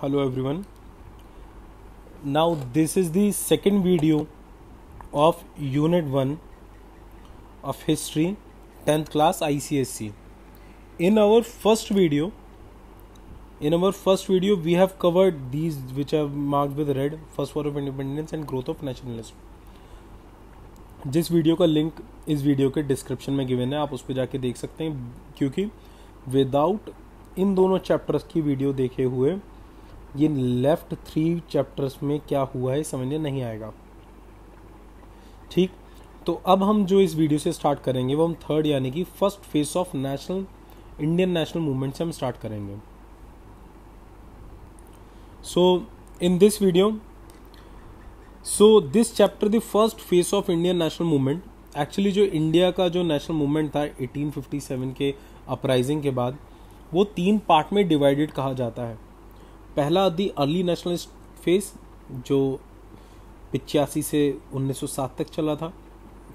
Hello everyone. Now this is the second video of Unit 1 of History 10th class ICSE. In our first video we have covered these which are marked with red: First War of Independence and Growth of Nationalism. जिस video का link इस video के description में given है, आप उस पर जाके देख सकते हैं, क्योंकि विदाउट इन दोनों चैप्टर्स की वीडियो देखे हुए ये लेफ्ट 3 चैप्टर्स में क्या हुआ है समझने नहीं आएगा. ठीक, तो अब हम जो इस वीडियो से स्टार्ट करेंगे वो हम थर्ड यानी कि first phase of Indian national movement से हम स्टार्ट करेंगे. So in this video, this chapter the first phase of Indian national movement. Actually जो इंडिया का जो नेशनल मूवमेंट था 1857 के अपराइजिंग के बाद, वो 3 पार्ट में डिवाइडेड कहा जाता है. पहला दी अर्ली नेशनलिस्ट फेज जो 85 से 1907 तक चला था.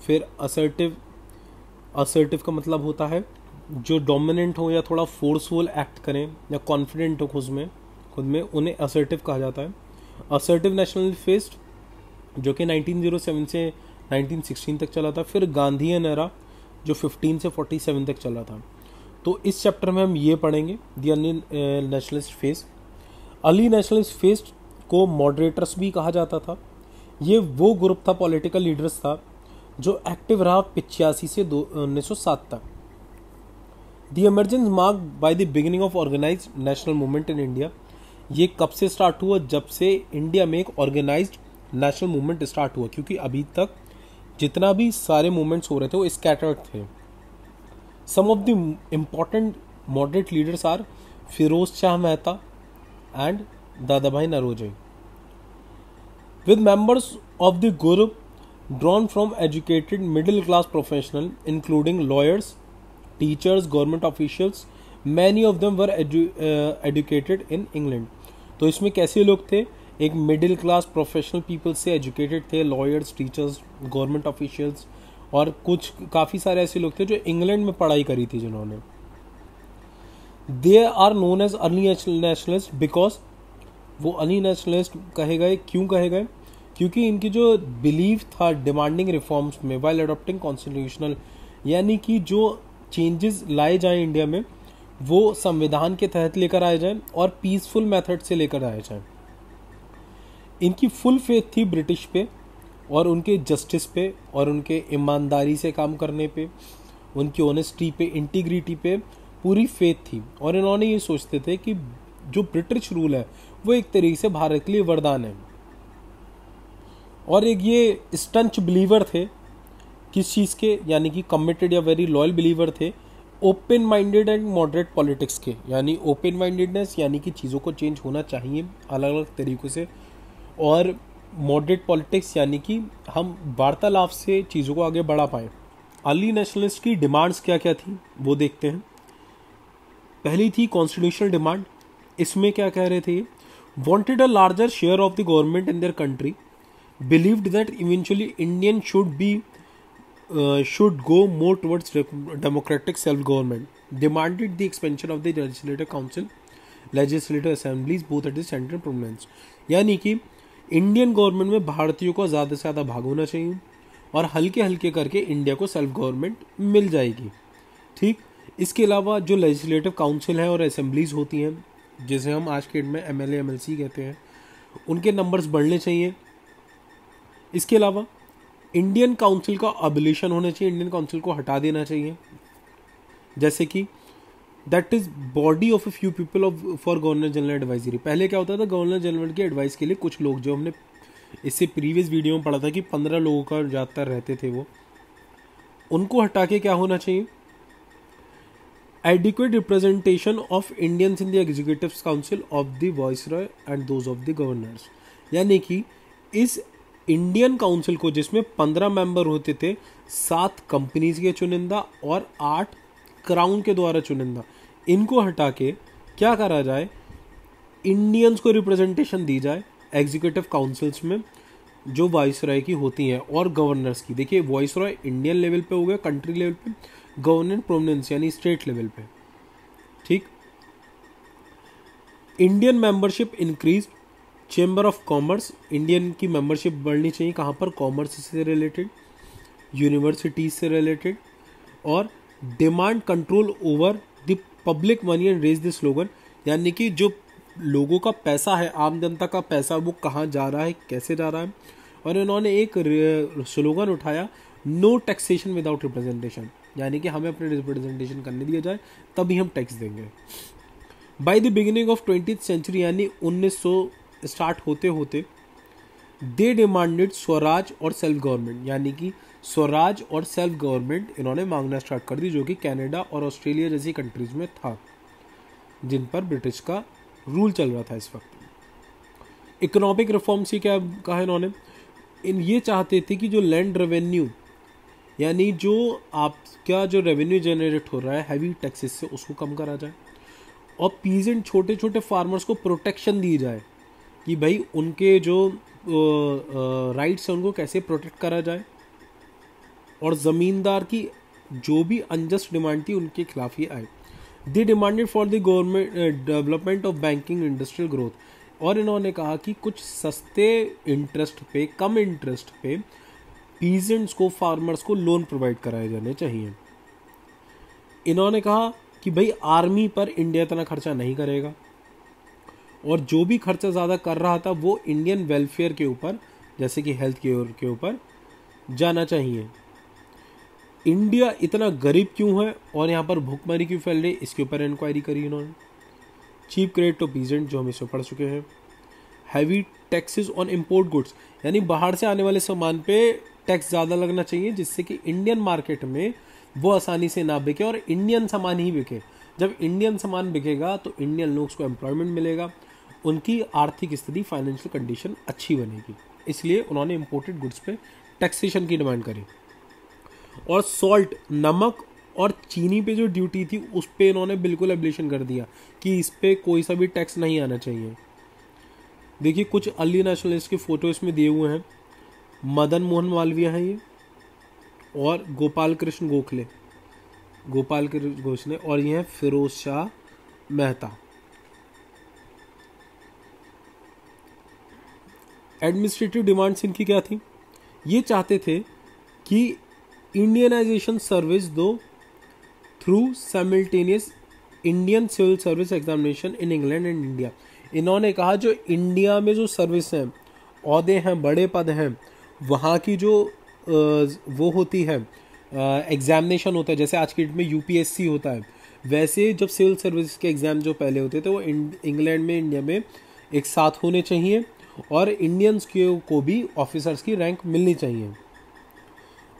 फिर असर्टिव का मतलब होता है जो डोमिनेंट हो या थोड़ा फोर्सफुल एक्ट करें या कॉन्फिडेंट हो खुद में उन्हें असर्टिव कहा जाता है. असर्टिव नेशनल फेज जो कि 1907 से 1916 तक चला था. फिर गांधीयन एरा जो 15 से 47 तक चला था. तो इस चैप्टर में हम ये पढ़ेंगे दी early nationalist phase. Early nationalist phase को मॉडरेटर्स भी कहा जाता था. ये वो ग्रुप था, पॉलिटिकल लीडर्स था जो एक्टिव रहा 85 से 1907 तक. The emergence marked by the beginning of organised national movement in India. ये कब से स्टार्ट हुआ? जब से इंडिया में एक ऑर्गेनाइज्ड नेशनल मूवमेंट स्टार्ट हुआ, क्योंकि अभी तक जितना भी सारे मूवमेंट्स हो रहे थे वो स्कैटर्ड थे. Some of the important moderate leaders are Firoz Shah Mehta and Dadabhai Naoroji, with members of the group drawn from educated middle class professionals including lawyers, teachers, government officials. Many of them were educated in England. तो इसमें कैसे लोग थे? एक middle class professional people से educated थे, lawyers, teachers, government officials, और कुछ काफ़ी सारे ऐसे लोग थे जो इंग्लैंड में पढ़ाई करी थी जिन्होंने. They are known as early nationalist because वो अर्ली नेशनलिस्ट कहे गए. क्यों कहे गए? क्योंकि इनकी जो बिलीव था डिमांडिंग रिफॉर्म्स में वाइल अडॉप्टिंग कॉन्स्टिट्यूशनल, यानी कि जो चेंजेस लाए जाएं इंडिया में वो संविधान के तहत लेकर आए जाएं और पीसफुल मेथड से लेकर आए जाएं. इनकी फुल फेथ थी ब्रिटिश पे और उनके जस्टिस पे और उनके ईमानदारी से काम करने पे, उनकी ऑनेस्टी पे, इंटीग्रिटी पे पूरी फेथ थी. और इन्होंने ये सोचते थे कि जो ब्रिटिश रूल है वो एक तरीके से भारत के लिए वरदान है. और एक ये स्टंच बिलीवर थे किस चीज़ के, यानी कि कमिटेड या वेरी लॉयल बिलीवर थे open minded and moderate politics के. यानी ओपन माइंडेडनेस यानी कि चीज़ों को चेंज होना चाहिए अलग अलग तरीक़ों से, और मॉडरेट पॉलिटिक्स यानी कि हम वार्तालाप से चीज़ों को आगे बढ़ा पाएँ. अर्ली नेशनलिस्ट की डिमांड्स क्या क्या थी वो देखते हैं. पहली थी कॉन्स्टिट्यूशनल डिमांड. इसमें क्या कह रहे थे? Wanted a larger share of the government in their country, believed that eventually Indian should go more towards democratic self government, demanded the expansion of the legislative council, legislative assemblies both at the central prominence. यानी कि Indian government में भारतीयों को ज़्यादा से ज़्यादा भाग होना चाहिए और हल्के हल्के करके इंडिया को सेल्फ गवर्नमेंट मिल जाएगी. ठीक, इसके अलावा जो लेजिस्लेटिव काउंसिल है और असेंबलीज होती हैं जिसे हम आज के डेट में MLA MLC कहते हैं, उनके नंबर्स बढ़ने चाहिए. इसके अलावा इंडियन काउंसिल का अबलिशन होना चाहिए, इंडियन काउंसिल को हटा देना चाहिए. जैसे कि that is body of a few people for governor general advisory. पहले क्या होता था? गवर्नर जनरल की एडवाइस के लिए कुछ लोग, जो हमने इससे प्रीवियस वीडियो में पढ़ा था कि 15 लोगों का ज़्यादातर रहते थे, वो उनको हटा के क्या होना चाहिए? Adequate representation of Indians in the Executive Council of the Viceroy and those of the Governors. यानी कि इस इंडियन काउंसिल को, जिसमें 15 मेंबर होते थे, 7 कंपनीज के चुनिंदा और 8 क्राउन के द्वारा चुनिंदा, इनको हटा के क्या करा जाए? इंडियंस को रिप्रेजेंटेशन दी जाए एग्जीक्यूटिव काउंसिल्स में जो वाइसरॉय की होती हैं और गवर्नर्स की. देखिए, वाइसरॉय इंडियन लेवल पे हो गया, कंट्री लेवल पे, गवर्नर प्रोमिनेंस यानी स्टेट लेवल पे. ठीक, Indian membership increase, chamber of commerce, Indian की मेंबरशिप बढ़नी चाहिए कहाँ पर, कॉमर्स से रिलेटेड, यूनिवर्सिटीज से रिलेटेड, और demand control over the public money and raise the slogan, यानी कि जो लोगों का पैसा है, आम जनता का पैसा, वो कहाँ जा रहा है, कैसे जा रहा है। और इन्होंने एक स्लोगन उठाया, नो टैक्सेशन विदाउट रिप्रेजेंटेशन, यानी कि हमें अपने रिप्रेजेंटेशन करने दिया जाए तभी हम टैक्स देंगे। By the beginning of 20th century, यानी 1900 स्टार्ट होते होते, दे डिमांडेड स्वराज और सेल्फ गवर्नमेंट, यानी कि स्वराज और सेल्फ गवर्नमेंट इन्होंने मांगना स्टार्ट कर दी, जो कि कनाडा और ऑस्ट्रेलिया जैसी कंट्रीज में था जिन पर ब्रिटिश का रूल चल रहा था इस वक्त। इकोनॉमिक रिफॉर्म्स ही क्या कहा इन्होंने, ये चाहते थे कि जो लैंड रेवेन्यू, यानी जो आपका जो रेवेन्यू जनरेट हो रहा है हैवी टैक्सेस से, उसको कम करा जाए, और पीजेंट छोटे छोटे फार्मर्स को प्रोटेक्शन दी जाए कि भाई उनके जो राइट्स हैं उनको कैसे प्रोटेक्ट करा जाए, और ज़मींदार की जो भी अनजस्ट डिमांड थी उनके खिलाफ ही आए। They demanded for the government development of banking industrial growth, और इन्होंने कहा कि कुछ सस्ते इंटरेस्ट पे, कम इंटरेस्ट पे पीजेंट्स को, फार्मर्स को लोन प्रोवाइड कराए जाने चाहिए। इन्होंने कहा कि भाई आर्मी पर इंडिया इतना खर्चा नहीं करेगा, और जो भी खर्चा ज़्यादा कर रहा था वो इंडियन वेलफेयर के ऊपर, जैसे कि हेल्थ केयर के ऊपर जाना चाहिए। इंडिया इतना गरीब क्यों है और यहाँ पर भूखमरी क्यों फैल रही, इसके ऊपर इंक्वायरी करी इन्होंने। चीप क्रेडिट टू पीजेंट, जो हम इसमें पढ़ चुके हैं। Heavy taxes on import goods, यानी बाहर से आने वाले सामान पे टैक्स ज़्यादा लगना चाहिए, जिससे कि इंडियन मार्केट में वो आसानी से ना बिके और इंडियन सामान ही बिके। जब इंडियन सामान बिकेगा तो इंडियन लोगों को एम्प्लॉयमेंट मिलेगा, उनकी आर्थिक स्थिति, फाइनेंशियल कंडीशन अच्छी बनेगी। इसलिए उन्होंने इम्पोर्टेड गुड्स पे टैक्सेशन की डिमांड करी। और सॉल्ट, नमक और चीनी पे जो ड्यूटी थी उस पे इन्होंने बिल्कुल एब्लिशन कर दिया कि इस पे कोई सा भी टैक्स नहीं आना चाहिए। देखिए कुछ अर्ली नेशनलिस्ट के फोटो इसमें दिए हुए हैं। मदन मोहन मालवीय हैं ये, और गोपाल कृष्ण गोखले, और ये है फिरोज शाह मेहता। एडमिनिस्ट्रेटिव डिमांड्स इनकी क्या थी, ये चाहते थे कि इंडियनाइजेशन सर्विस दो through simultaneous Indian civil service examination in England and India. इन्होंने कहा जो इंडिया में जो सर्विस हैं, ओहदे हैं, बड़े पद हैं, वहाँ की जो वो होती है, एग्जामिनेशन होता है, जैसे आज की डेट में यूपीएससी होता है, वैसे जब सिविल सर्विस के एग्ज़ाम जो पहले होते थे वो इंग्लैंड में, इंडिया में एक साथ होने चाहिए, और इंडियंस को भी ऑफिसर्स की रैंक मिलनी चाहिए।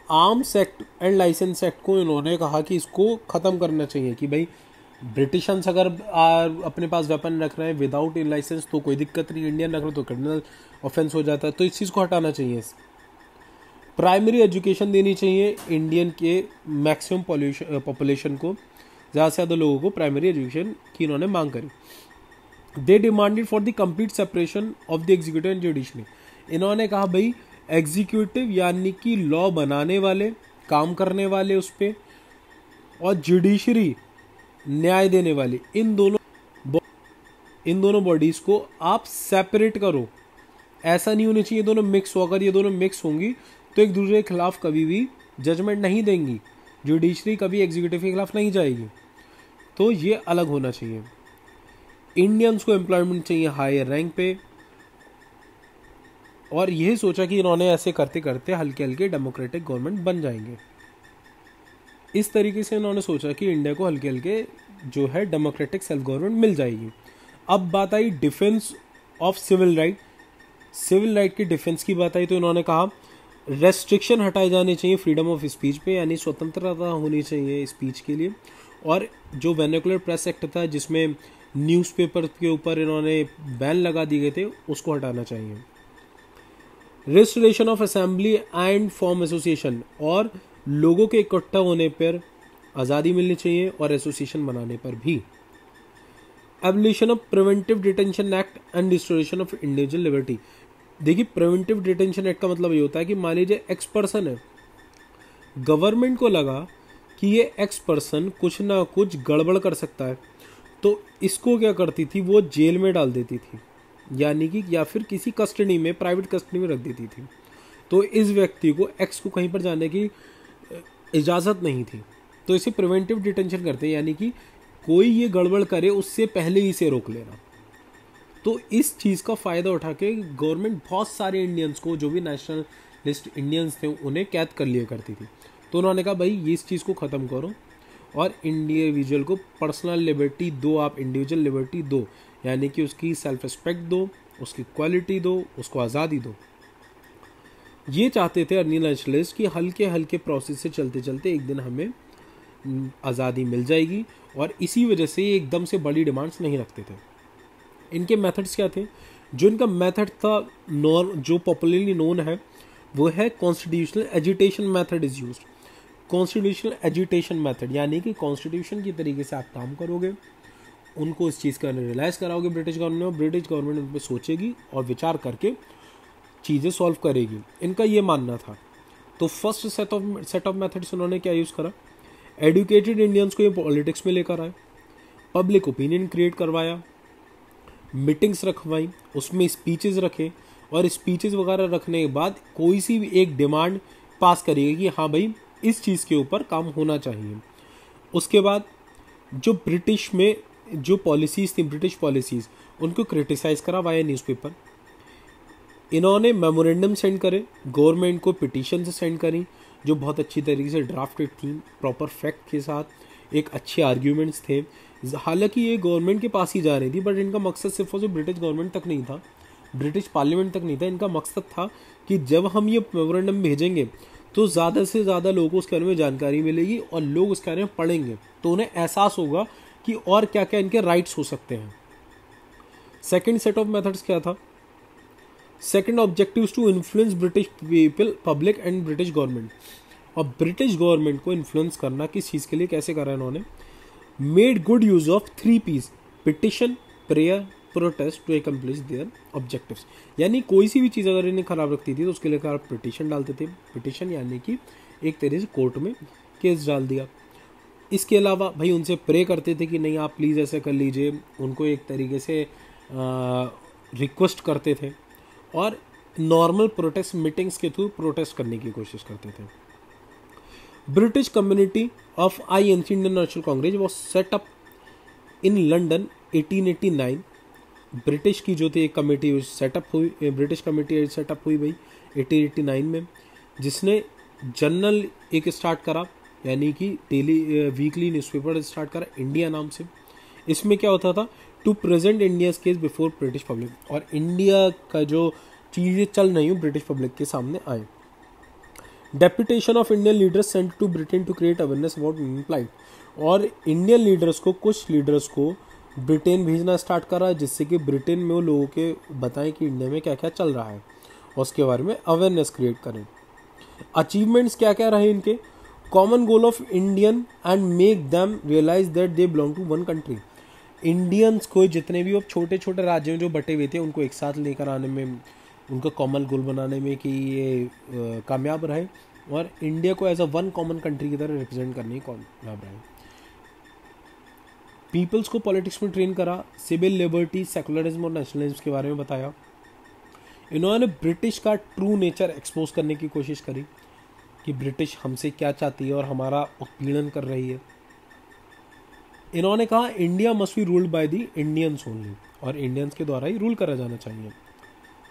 Arms act and licence act को इन्होंने कहा कि इसको ख़त्म करना चाहिए कि भाई ब्रिटिशंस अगर अपने पास वेपन रख रहे हैं विदाउट इन लाइसेंस तो कोई दिक्कत नहीं, इंडियन रख रहे तो क्रिमिनल ऑफेंस हो जाता है, तो इस चीज़ को हटाना चाहिए। प्राइमरी एजुकेशन देनी चाहिए इंडियन के मैक्सिमम पॉपुलेशन को, ज़्यादा से ज़्यादा लोगों को प्राइमरी एजुकेशन की इन्होंने मांग करी। They demanded for the complete separation of the executive and judiciary. इन्होंने कहा भाई एग्जीक्यूटिव यानी कि लॉ बनाने वाले, काम करने वाले उस पर, और जुडिशरी न्याय देने वाली, इन दोनों बॉडीज को आप सेपरेट करो। ऐसा नहीं होना चाहिए दोनों मिक्स हो, अगर ये दोनों मिक्स होंगी तो एक दूसरे के खिलाफ कभी भी जजमेंट नहीं देंगी, जुडिशरी कभी एग्जीक्यूटिव के खिलाफ नहीं जाएगी, तो ये अलग होना चाहिए। इंडियंस को एम्प्लॉयमेंट चाहिए हायर रैंक पे, और यही सोचा कि इन्होंने ऐसे करते करते हल्के हल्के डेमोक्रेटिक गवर्नमेंट बन जाएंगे। इस तरीके से इन्होंने सोचा कि इंडिया को हल्के हल्के जो है डेमोक्रेटिक सेल्फ गवर्नमेंट मिल जाएगी। अब बात आई defence of civil right. Civil right की डिफेंस की बात आई तो इन्होंने कहा रेस्ट्रिक्शन हटाए जाने चाहिए फ्रीडम ऑफ स्पीच पे, यानी स्वतंत्रता होनी चाहिए स्पीच के लिए। और जो वर्नाक्युलर प्रेस एक्ट था जिसमें न्यूज़पेपर के ऊपर इन्होंने बैन लगा दिए गए थे, उसको हटाना चाहिए। Restoration of assembly and form association, और लोगों के इकट्ठा होने पर आज़ादी मिलनी चाहिए और एसोसिएशन बनाने पर भी। Abolition of preventive detention act and restoration of individual liberty. देखिए प्रिवेंटिव डिटेंशन एक्ट का मतलब ये होता है कि मान लीजिए एक्स पर्सन है, गवर्नमेंट को लगा कि ये एक्स पर्सन कुछ ना कुछ गड़बड़ कर सकता है, तो इसको क्या करती थी, वो जेल में डाल देती थी, यानी कि या फिर किसी कस्टडी में, प्राइवेट कस्टडी में रख देती थी। तो इस व्यक्ति को, एक्स को, कहीं पर जाने की इजाज़त नहीं थी। तो इसे प्रिवेंटिव डिटेंशन करते हैं, यानी कि कोई ये गड़बड़ करे उससे पहले ही इसे रोक लेना। तो इस चीज़ का फ़ायदा उठा के गवर्नमेंट बहुत सारे इंडियंस को, जो भी नेशनलिस्ट इंडियंस थे, उन्हें कैद कर लिया करती थी। तो उन्होंने कहा भाई ये इस चीज़ को ख़त्म करो और इंडिविजुअल को पर्सनल लिबर्टी दो, आप इंडिविजुअल लिबर्टी दो, यानी कि उसकी सेल्फ रिस्पेक्ट दो, उसकी क्वालिटी दो, उसको आज़ादी दो। ये चाहते थे अर्ली नेशनलिस्ट कि हल्के हल्के प्रोसेस से चलते चलते एक दिन हमें आज़ादी मिल जाएगी, और इसी वजह से ये एकदम से बड़ी डिमांड्स नहीं रखते थे। इनके मेथड्स क्या थे? जो इनका मेथड था जो पॉपुलरली नोन है वो है constitutional agitation method is used. Constitutional agitation method, यानी कि कॉन्स्टिट्यूशन की तरीके से आप काम करोगे, उनको इस चीज़ का रियलाइज़ कराओगे ब्रिटिश गवर्नमेंट, और ब्रिटिश गवर्नमेंट उन पर सोचेगी और विचार करके चीज़ें सॉल्व करेगी। इनका ये मानना था। तो फर्स्ट सेट ऑफ मेथड्स उन्होंने क्या यूज़ करा? एडुकेटेड इंडियंस को ये पॉलिटिक्स में लेकर आए, पब्लिक ओपिनियन क्रिएट करवाया, मीटिंग्स रखवाई, उसमें स्पीचेस रखे, और स्पीचेस वगैरह रखने के बाद कोई सी भी एक डिमांड पास करिएगा कि हाँ भाई इस चीज़ के ऊपर काम होना चाहिए। उसके बाद जो ब्रिटिश में जो पॉलिसीज़ थी, ब्रिटिश पॉलिसीज़, उनको क्रिटिसाइज़ करा वाया न्यूज़पेपर। इन्होंने मेमोरेंडम सेंड करे, गवर्नमेंट को पिटीशन से सेंड करी, जो बहुत अच्छी तरीके से ड्राफ्टेड थी, प्रॉपर फैक्ट के साथ, एक अच्छे आर्ग्यूमेंट्स थे। हालांकि ये गवर्नमेंट के पास ही जा रही थी, बट इनका मकसद सिर्फ और सिर्फ ब्रिटिश गवर्नमेंट तक नहीं था, ब्रिटिश पार्लियामेंट तक नहीं था। इनका मकसद था कि जब हम ये मेमोरेंडम भेजेंगे तो ज़्यादा से ज़्यादा लोगों को उसके बारे में जानकारी मिलेगी, और लोग उसके बारे में पढ़ेंगे तो उन्हें एहसास होगा कि और क्या क्या इनके राइट्स हो सकते हैं। सेकेंड सेट ऑफ मेथड्स क्या था? Second objective to influence British people, public and British government. और ब्रिटिश गवर्नमेंट को इन्फ्लुएंस करना किस चीज़ के लिए, कैसे करा इन्होंने? Made good use of 3 P's, petition, prayer, protest to accomplish their objectives. यानी कोई सी भी चीज़ अगर इन्हें खराब रखती थी तो उसके लिए आप पिटिशन डालते थे। पिटिशन यानी कि एक तरह से कोर्ट में केस डाल दिया। इसके अलावा भाई उनसे प्रे करते थे कि नहीं आप प्लीज़ ऐसे कर लीजिए, उनको एक तरीके से रिक्वेस्ट करते थे, और नॉर्मल प्रोटेस्ट मीटिंग्स के थ्रू प्रोटेस्ट करने की कोशिश करते थे। British community of INC, Indian national Congress, was setup in London 1889। British की जो थी एक कमेटी सेटअप हुई, ब्रिटिश कमेटी सेटअप हुई भाई 1889 में, जिसने जर्नल एक स्टार्ट करा, यानी कि डेली वीकली न्यूज़पेपर स्टार्ट करा इंडिया नाम से। इसमें क्या होता था? To present India's case before British public, और इंडिया का जो चीज़ें चल रही हूँ ब्रिटिश पब्लिक के सामने आए। Deputation of Indian leaders sent to Britain to create awareness about Indian plight, और इंडियन लीडर्स को, कुछ लीडर्स को ब्रिटेन भेजना स्टार्ट करा, जिससे कि ब्रिटेन में वो लोगों के बताएं कि इंडिया में क्या क्या चल रहा है, और उसके बारे में अवेयरनेस क्रिएट करें। अचीवमेंट्स क्या क्या रहे इनके? Common goal of Indian and make them realise that they belong to one country. Indians को, जितने भी अब छोटे छोटे राज्य में जो बटे हुए थे, उनको एक साथ लेकर आने में, उनका कॉमन गोल बनाने में कि ये कामयाब रहे, और इंडिया को as a one common country की तरह रिप्रेजेंट करने की कामयाब रहे। पीपल्स को पॉलिटिक्स में ट्रेन करा, सिविल लिबर्टी, सेकुलरिज्म और नेशनलिज्म के बारे में बताया। इन्होंने ब्रिटिश का ट्रू नेचर एक्सपोज करने की कोशिश करी कि ब्रिटिश हमसे क्या चाहती है और हमारा उत्पीड़न कर रही है। इन्होंने कहा India must be ruled by the Indians only, और इंडियंस के द्वारा ही रूल करा जाना चाहिए।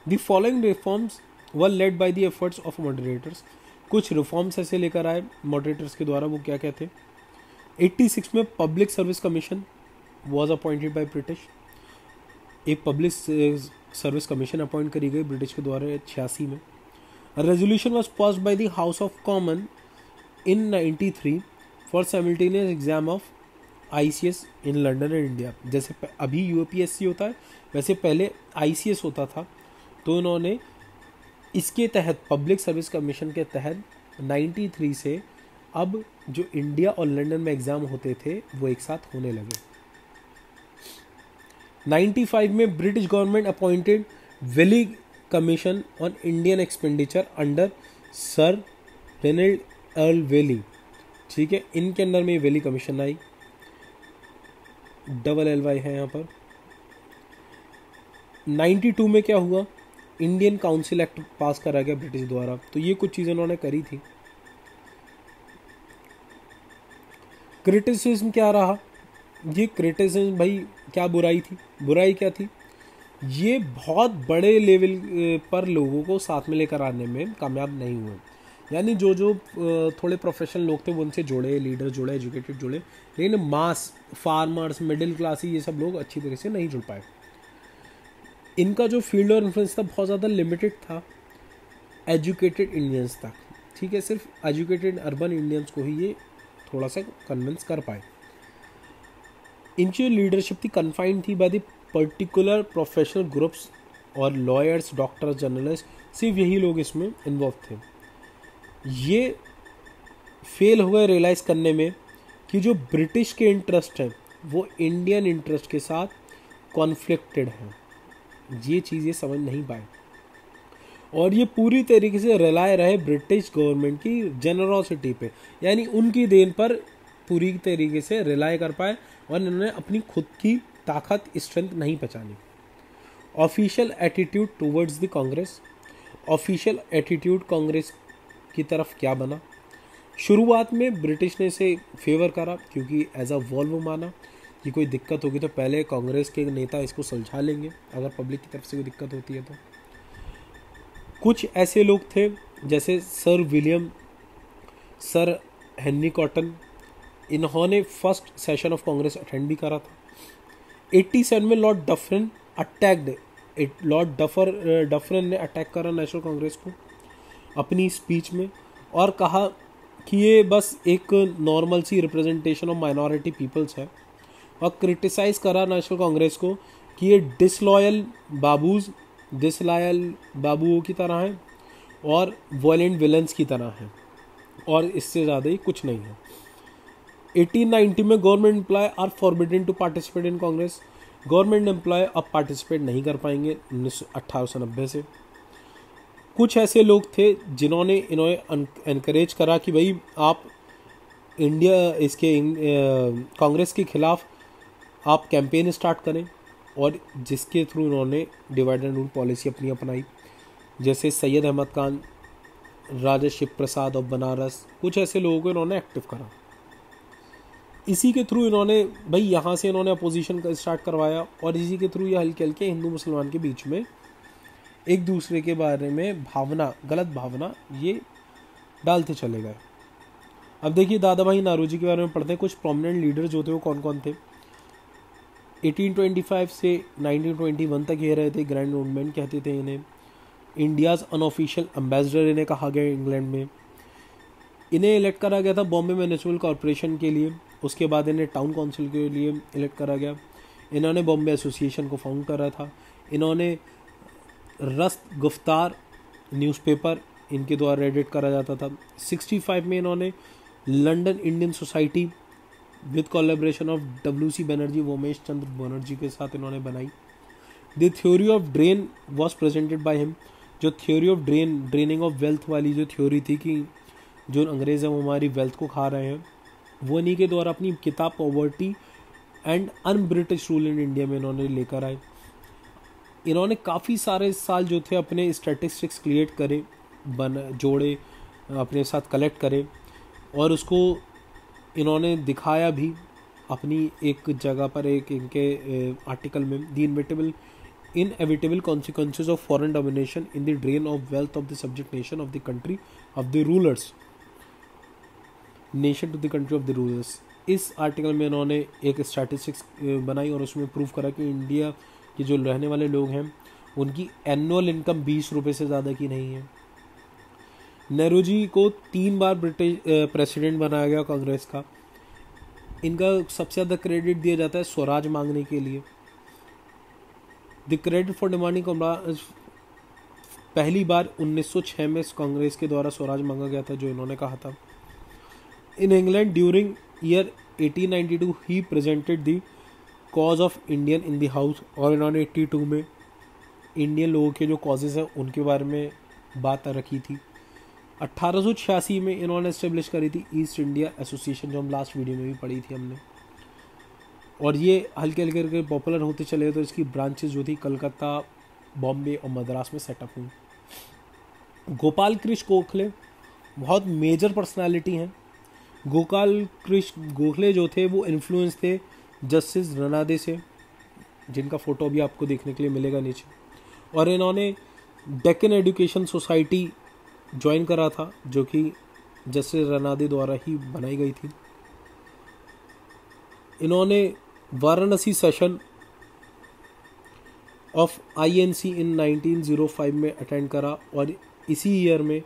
The following reforms were led by the efforts of moderators. कुछ रिफॉर्म्स ऐसे लेकर आए मॉडरेटर्स के द्वारा, वो क्या क्या थे? 86 में public service commission was appointed by British. एक पब्लिक सर्विस कमीशन अपॉइंट करी गई ब्रिटिश के द्वारा 86 में। Resolution was passed by the house of common in 93 for simultaneous exam of ICS in London and India. जैसे अभी UPSC होता है, वैसे पहले ICS होता था। तो इन्होंने इसके तहत, पब्लिक सर्विस कमीशन के तहत 93 से अब जो इंडिया और लंदन में एग्ज़ाम होते थे वो एक साथ होने लगे। 95 में British government appointed Welby commission on Indian expenditure under sir Reginald Earle Welby. ठीक है, इनके अंदर में वेली कमीशन आई। LLY है यहाँ पर। 92 में क्या हुआ, इंडियन काउंसिल एक्ट पास करा गया ब्रिटिश द्वारा। तो ये कुछ चीज़ें उन्होंने करी थी। क्रिटिसिज्म क्या रहा, ये क्रिटिसिज्म भाई क्या बुराई थी, बुराई क्या थी, ये बहुत बड़े लेवल पर लोगों को साथ में लेकर आने में कामयाब नहीं हुए। यानी जो जो थोड़े प्रोफेशनल लोग थे वो उनसे जुड़े, लीडर जुड़े, एजुकेटेड जुड़े, लेकिन मास फार्मर्स, मिडिल क्लास, ये सब लोग अच्छी तरह से नहीं जुड़ पाए। इनका जो फील्ड और इन्फ्लुएंस था बहुत ज़्यादा लिमिटेड था एजुकेटेड इंडियंस तक। ठीक है, सिर्फ एजुकेटेड अर्बन इंडियंस को ही ये थोड़ा सा कन्विंस कर पाए। इनकी जो लीडरशिप थी कन्फाइंड थी by the particular professional groups और लॉयर्स, डॉक्टर्स, जर्नलिस्ट, सिर्फ यही लोग इसमें इन्वॉल्व थे। ये फेल हुए रियलाइज़ करने में कि जो ब्रिटिश के इंटरेस्ट हैं वो इंडियन इंटरेस्ट के साथ कॉन्फ्लिक्टेड हैं। ये चीज़ ये समझ नहीं पाए और ये पूरी तरीके से रिलाय रहे ब्रिटिश गवर्नमेंट की जेनरोसिटी पे, यानी उनकी देन पर पूरी तरीके से रिलाय कर पाए और इन्होंने अपनी खुद की ताकत, स्ट्रेंथ नहीं पहचानी। Official attitude towards the Congress, official attitude Congress की तरफ क्या बना। शुरुआत में ब्रिटिश ने इसे फेवर करा क्योंकि एज अ वॉल्व माना कि कोई दिक्कत होगी तो पहले कांग्रेस के नेता इसको सुलझा लेंगे अगर पब्लिक की तरफ से कोई दिक्कत होती है तो। कुछ ऐसे लोग थे जैसे sir William, sir Henry Cotton, इन्होंने first session of Congress attend भी करा था। 87 में lord Dufferin attacked, lord Dufferin ने अटैक करा नेशनल कांग्रेस को अपनी स्पीच में और कहा कि ये बस एक नॉर्मल सी रिप्रेजेंटेशन ऑफ माइनॉरिटी पीपल्स है और क्रिटिसाइज़ करा नेशनल कांग्रेस को कि ये डिसलॉयल बाबुओं की तरह है और वायलेंट विलन्स की तरह है और इससे ज़्यादा ही कुछ नहीं है। 1890 में government employ are forbidden to participate in Congress, government employ अब पार्टिसिपेट नहीं कर पाएंगे 1890 से। कुछ ऐसे लोग थे जिन्होंने इन्हें एनकरेज करा कि भाई आप कांग्रेस के खिलाफ आप कैंपेन स्टार्ट करें और जिसके थ्रू इन्होंने डिवाइड एंड रूल पॉलिसी अपनी अपनाई, जैसे सैयद अहमद खान, राजा शिव प्रसाद ऑफ बनारस, कुछ ऐसे लोगों को इन्होंने एक्टिव करा। इसी के थ्रू इन्होंने भाई यहाँ से इन्होंने अपोजिशन का स्टार्ट करवाया और इसी के थ्रू ये हल्के हल्के हिंदू मुसलमान के बीच में एक दूसरे के बारे में गलत भावना ये डालते चले गए। अब देखिए दादा भाई नारोजी के बारे में पढ़ते हैं। कुछ प्रोमिनेंट लीडर जो थे वो कौन कौन थे। 1825 से 1921 तक ये रहे थे, ग्रैंड ओल्ड मैन कहते थे इन्हें। इंडियाज़ अनऑफिशियल एम्बेसडर इन्हें कहा गया इंग्लैंड में। इन्हें इलेक्ट करा गया था बॉम्बे म्यूनिसिपल कॉरपोरेशन के लिए, उसके बाद इन्हें टाउन काउंसिल के लिए इलेक्ट करा गया। इन्होंने बॉम्बे एसोसिएशन को फाउंड करा था। इन्होंने रस्त गुफ्तार न्यूज़पेपर इनके द्वारा एडिट करा जाता था। 65 में इन्होंने London Indian society with collaboration of WC Banerjee, Womesh Chandra Banerjee के साथ इन्होंने बनाई। The theory of drain was presented by him. जो theory of draining of wealth वाली जो थ्योरी थी कि जो अंग्रेज़ हैं वो हमारी वेल्थ को खा रहे हैं, वो इन्हीं के द्वारा अपनी किताब poverty and un British rule in India में इन्होंने लेकर आए। इन्होंने काफ़ी सारे साल जो थे अपने स्टैटिस्टिक्स क्रिएट करे, जोड़े, अपने साथ कलेक्ट करे और उसको इन्होंने दिखाया भी अपनी एक जगह पर, एक इनके आर्टिकल में, the inevitable consequences of foreign domination in the drain of wealth of the subject nation of the country of the rulers, nation to the country of the rulers. इस आर्टिकल में इन्होंने एक स्टैटिस्टिक्स बनाई और उसमें prove करा कि India के जो रहने वाले लोग हैं उनकी एनुअल इनकम 20 रुपये से ज़्यादा की नहीं है। नेहरू जी को 3 बार ब्रिटिश प्रेसिडेंट बनाया गया कांग्रेस का। इनका सबसे ज़्यादा क्रेडिट दिया जाता है स्वराज मांगने के लिए। द क्रेडिट फॉर डिमांडिंग पहली बार 1906 में कांग्रेस के द्वारा स्वराज मांगा गया था, जो इन्होंने कहा था। In England during year 1892 he presented the cause of Indian in the house, और इन्होंने 82 में इंडियन लोगों के जो कॉजेज़ हैं उनके बारे में बात रखी थी। 1886 में इन्होंने इस्टेब्लिश करी थी ईस्ट इंडिया एसोसिएशन, जो हम लास्ट वीडियो में भी पढ़ी थी हमने। और ये हल्के हल्के करके पॉपुलर होते चले तो इसकी ब्रांचेस जो थी कलकत्ता, बॉम्बे और मद्रास में सेटअप हुई। गोपाल कृष्ण गोखले बहुत मेजर पर्सनालिटी हैं। गोपाल कृष्ण गोखले जो थे वो इन्फ्लुएंस थे जस्टिस रनादे से, जिनका फोटो अभी आपको देखने के लिए मिलेगा नीचे। और इन्होंने डेक्कन एजुकेशन सोसाइटी ज्वाइन करा था जो कि जस्टिस रनादे द्वारा ही बनाई गई थी। इन्होंने Varanasi session of INC in 1905 में अटेंड करा और इसी ईयर में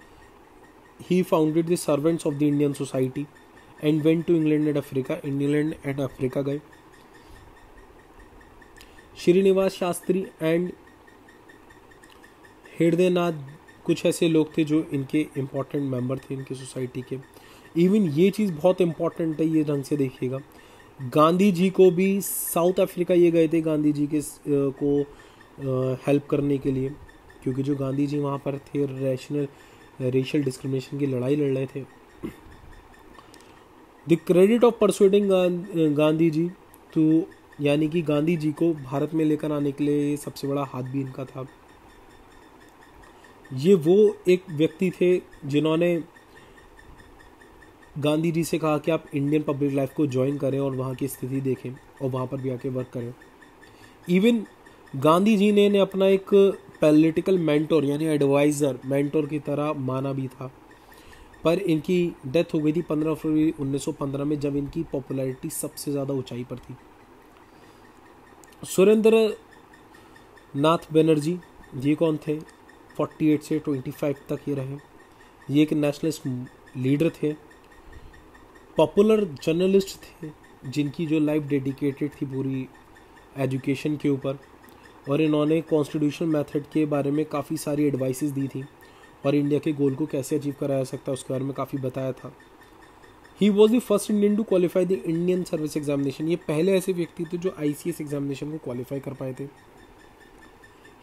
ही founded the servants of the Indian society and went to England and Africa. England and Africa गए। श्रीनिवास शास्त्री एंड हृदयनाथ कुछ ऐसे लोग थे जो इनके इम्पोर्टेंट मेंबर थे इनकी सोसाइटी के। इवन ये चीज़ बहुत इम्पोर्टेंट है, ये ढंग से देखिएगा। गांधी जी को भी साउथ अफ्रीका ये गए थे गांधी जी के को हेल्प करने के लिए, क्योंकि जो गांधी जी वहाँ पर थे रेशियल डिस्क्रिमिनेशन की लड़ाई लड़ रहे थे। The credit of persuading Gandhi ji तो यानी कि गांधी जी को भारत में लेकर आने के लिए सबसे बड़ा हाथ भी इनका था। ये वो एक व्यक्ति थे जिन्होंने गांधी जी से कहा कि आप इंडियन पब्लिक लाइफ को ज्वाइन करें और वहाँ की स्थिति देखें और वहाँ पर भी आके वर्क करें। इवन गांधी जी ने इन्हें अपना एक पॉलिटिकल मेंटोर यानी एडवाइज़र मेंटोर की तरह माना भी था। पर इनकी डेथ हो गई थी 15 फरवरी 1915 में, जब इनकी पॉपुलैरिटी सबसे ज़्यादा ऊंचाई पर थी। सुरेंद्र नाथ बनर्जी ये कौन थे? 48 से 25 तक ये रहे। ये एक नेशनलिस्ट लीडर थे, पॉपुलर जर्नलिस्ट थे जिनकी जो लाइफ डेडिकेटेड थी पूरी एजुकेशन के ऊपर। और इन्होंने कॉन्स्टिट्यूशनल मेथड के बारे में काफ़ी सारी एडवाइसेस दी थी और इंडिया के गोल को कैसे अचीव कराया जा सकता है उसके बारे में काफ़ी बताया था। He was the first Indian to qualify the Indian service examination. ये पहले ऐसे व्यक्ति थे जो ICS एग्जामिनेशन को क्वालिफाई कर पाए थे।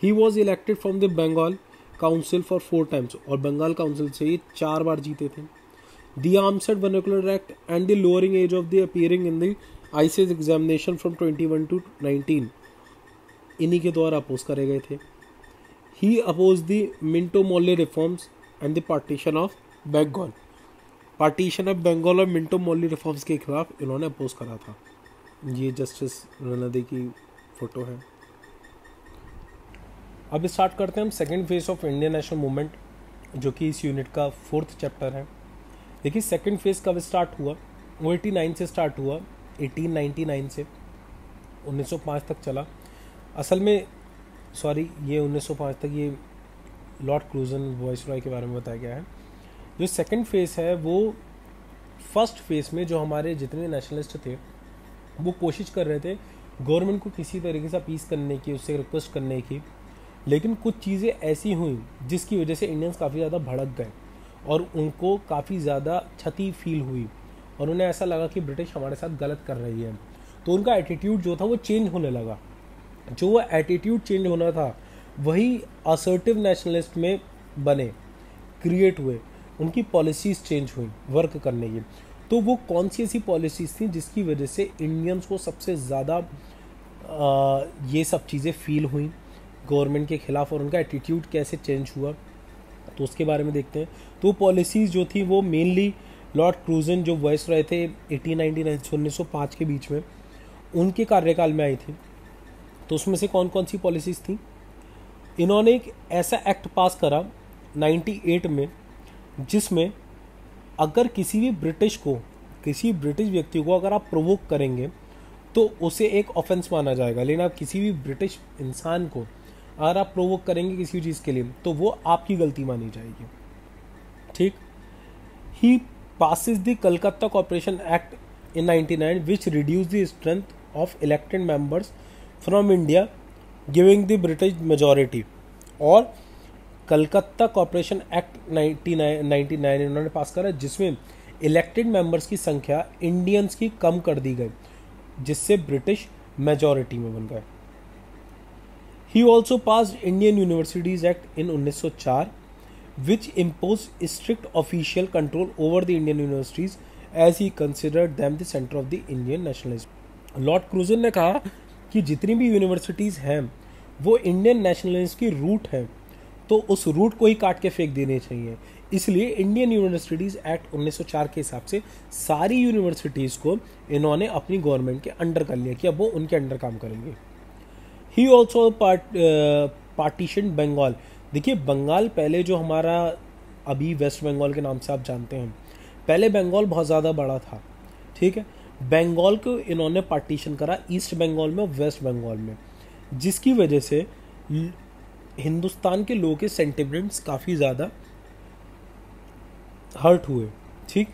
He was elected from the Bengal council for 4 times और बंगाल काउंसिल से ये 4 बार जीते थे। The arms act vernacular act and the lowering age of the appearing in the ICS examination from 21 to 19 इन्हीं के द्वारा अपोज करे गए थे। He oppose the Minto Morley reforms and the partition of Bengal. Partition of Bengal और मिंटो मोर्ले रिफॉर्म्स के खिलाफ इन्होंने अपोज करा था। ये जस्टिस रनादे की फोटो है। अब स्टार्ट करते हैं हम second phase of Indian national movement, जो कि इस यूनिट का 4th चैप्टर है। देखिए सेकेंड फेज कब स्टार्ट हुआ? वो 89 से स्टार्ट हुआ, 1899 से 1905 तक चला। असल में ये 1905 तक ये लॉर्ड क्रूजन वाइसरॉय के बारे में बताया गया है। जो सेकंड फेज है वो फर्स्ट फेज में जो हमारे जितने नेशनलिस्ट थे वो कोशिश कर रहे थे गवर्नमेंट को किसी तरीके से अपीस करने की, उससे रिक्वेस्ट करने की, लेकिन कुछ चीज़ें ऐसी हुई जिसकी वजह से इंडियंस काफ़ी ज़्यादा भड़क गए और उनको काफ़ी ज़्यादा क्षति फील हुई और उन्हें ऐसा लगा कि ब्रिटिश हमारे साथ गलत कर रही है। तो उनका एटीट्यूड जो था वो चेंज होने लगा। जो वो एटीट्यूड चेंज होना था वही असर्टिव नेशनलिस्ट में बने, क्रिएट हुए, उनकी पॉलिसीज़ चेंज हुई वर्क करने की। तो वो कौन सी ऐसी पॉलिसीज़ थी जिसकी वजह से इंडियंस को सबसे ज़्यादा ये सब चीज़ें फील हुई गवर्नमेंट के ख़िलाफ़ और उनका एटीट्यूड कैसे चेंज हुआ, तो उसके बारे में देखते हैं। तो पॉलिसीज़ जो थी वो मेनली लॉर्ड क्रूजन जो वाइसरॉय थे 1899 से 1905 के बीच में, उनके कार्यकाल में आई थी। तो उसमें से कौन कौन सी पॉलिसीज़ थी? इन्होंने एक ऐसा एक्ट पास करा 98 में जिसमें अगर किसी भी ब्रिटिश व्यक्ति को अगर आप प्रोवोक करेंगे तो उसे एक ऑफेंस माना जाएगा। लेकिन आप किसी भी ब्रिटिश इंसान को अगर आप प्रोवोक करेंगे किसी चीज़ के लिए तो वो आपकी गलती मानी जाएगी। ठीक। ही passes the Calcutta Corporation Act in 99 which reduced the strength of elected members from India giving the British majority। और कलकत्ता कॉर्पोरेशन एक्ट 99 इन्होंने पास करा जिसमें इलेक्टेड मेंबर्स की संख्या इंडियंस की कम कर दी गई जिससे ब्रिटिश मेजॉरिटी में बन गए। He also passed Indian universities act in 1904 which imposed strict official control over the Indian universities as he considered them the center of the Indian nationalism। Lord Curzon ने कहा कि जितनी भी यूनिवर्सिटीज़ हैं वो इंडियन नेशनलिज्म की root है, तो उस रूट को ही काट के फेंक देने चाहिए। इसलिए इंडियन यूनिवर्सिटीज़ एक्ट 1904 के हिसाब से सारी यूनिवर्सिटीज़ को इन्होंने अपनी गवर्नमेंट के अंडर कर लिया कि अब वो उनके अंडर काम करेंगे। He also partition Bengal. देखिए बंगाल पहले जो हमारा अभी वेस्ट बंगाल के नाम से आप जानते हैं, पहले बंगाल बहुत ज़्यादा बड़ा था, ठीक है। बंगाल को इन्होंने पार्टीशन करा ईस्ट बंगाल में और वेस्ट बंगाल में, जिसकी वजह से हिंदुस्तान के लोगों के सेंटिमेंट्स काफ़ी ज़्यादा हर्ट हुए, ठीक।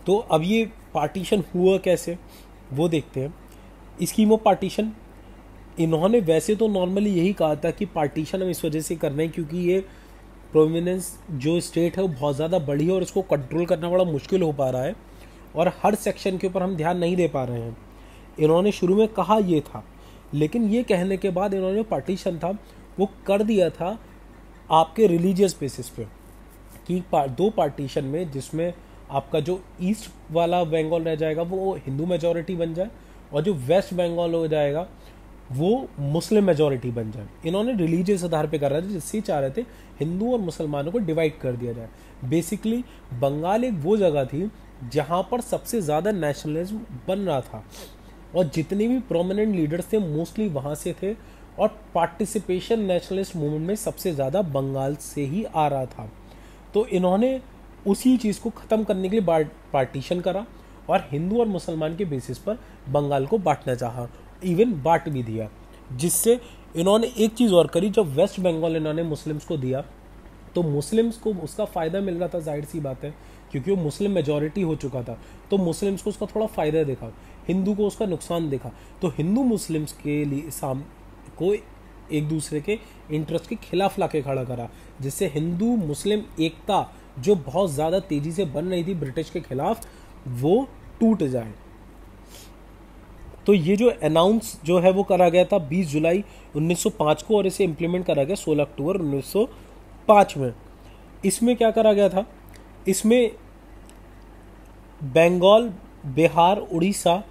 तो अब ये पार्टीशन हुआ कैसे वो देखते हैं। स्कीम ऑफ पार्टीशन, इन्होंने वैसे तो नॉर्मली यही कहा था कि पार्टीशन हम इस वजह से कर रहे हैं क्योंकि ये प्रोविनेंस जो स्टेट है वो बहुत ज़्यादा बड़ी है और उसको कंट्रोल करना बड़ा मुश्किल हो पा रहा है और हर सेक्शन के ऊपर हम ध्यान नहीं दे पा रहे हैं। इन्होंने शुरू में कहा ये था, लेकिन ये कहने के बाद इन्होंने पार्टीशन था वो कर दिया था आपके रिलीजियस बेसिस पे कि दो पार्टीशन में, जिसमें आपका जो ईस्ट वाला बंगाल रह जाएगा वो हिंदू मेजॉरिटी बन जाए और जो वेस्ट बंगाल हो जाएगा वो मुस्लिम मेजॉरिटी बन जाए। इन्होंने रिलीजियस आधार पे कर रहे थे, जिससे चाह रहे थे हिंदू और मुसलमानों को डिवाइड कर दिया जाए। बेसिकली बंगाल एक वो जगह थी जहाँ पर सबसे ज़्यादा नेशनलिज्म बन रहा था और जितने भी प्रोमिनेंट लीडर्स थे मोस्टली वहाँ से थे और पार्टिसिपेशन नेशनलिस्ट मूवमेंट में सबसे ज़्यादा बंगाल से ही आ रहा था। तो इन्होंने उसी चीज़ को ख़त्म करने के लिए पार्टीशन करा और हिंदू और मुसलमान के बेसिस पर बंगाल को बांटना चाहा, इवन बांट भी दिया। जिससे इन्होंने एक चीज़ और करी, जब वेस्ट बंगाल इन्होंने मुस्लिम्स को दिया तो मुस्लिम्स को उसका फ़ायदा मिल रहा था, जाहिर सी बात है क्योंकि वो मुस्लिम मेजॉरिटी हो चुका था, तो मुस्लिम्स को उसका थोड़ा फ़ायदा देखा, हिंदू को उसका नुकसान देखा। तो हिंदू मुस्लिम्स के लिए को एक दूसरे के इंटरेस्ट के खिलाफ लाके खड़ा करा, जिससे हिंदू मुस्लिम एकता जो बहुत ज़्यादा तेज़ी से बन रही थी ब्रिटिश के खिलाफ वो टूट जाए। तो ये जो अनाउंस जो है वो करा गया था 20 जुलाई 1905 को और इसे इम्प्लीमेंट करा गया 16 अक्टूबर 1905 में। इसमें क्या करा गया था, इसमें बंगाल, बिहार, उड़ीसा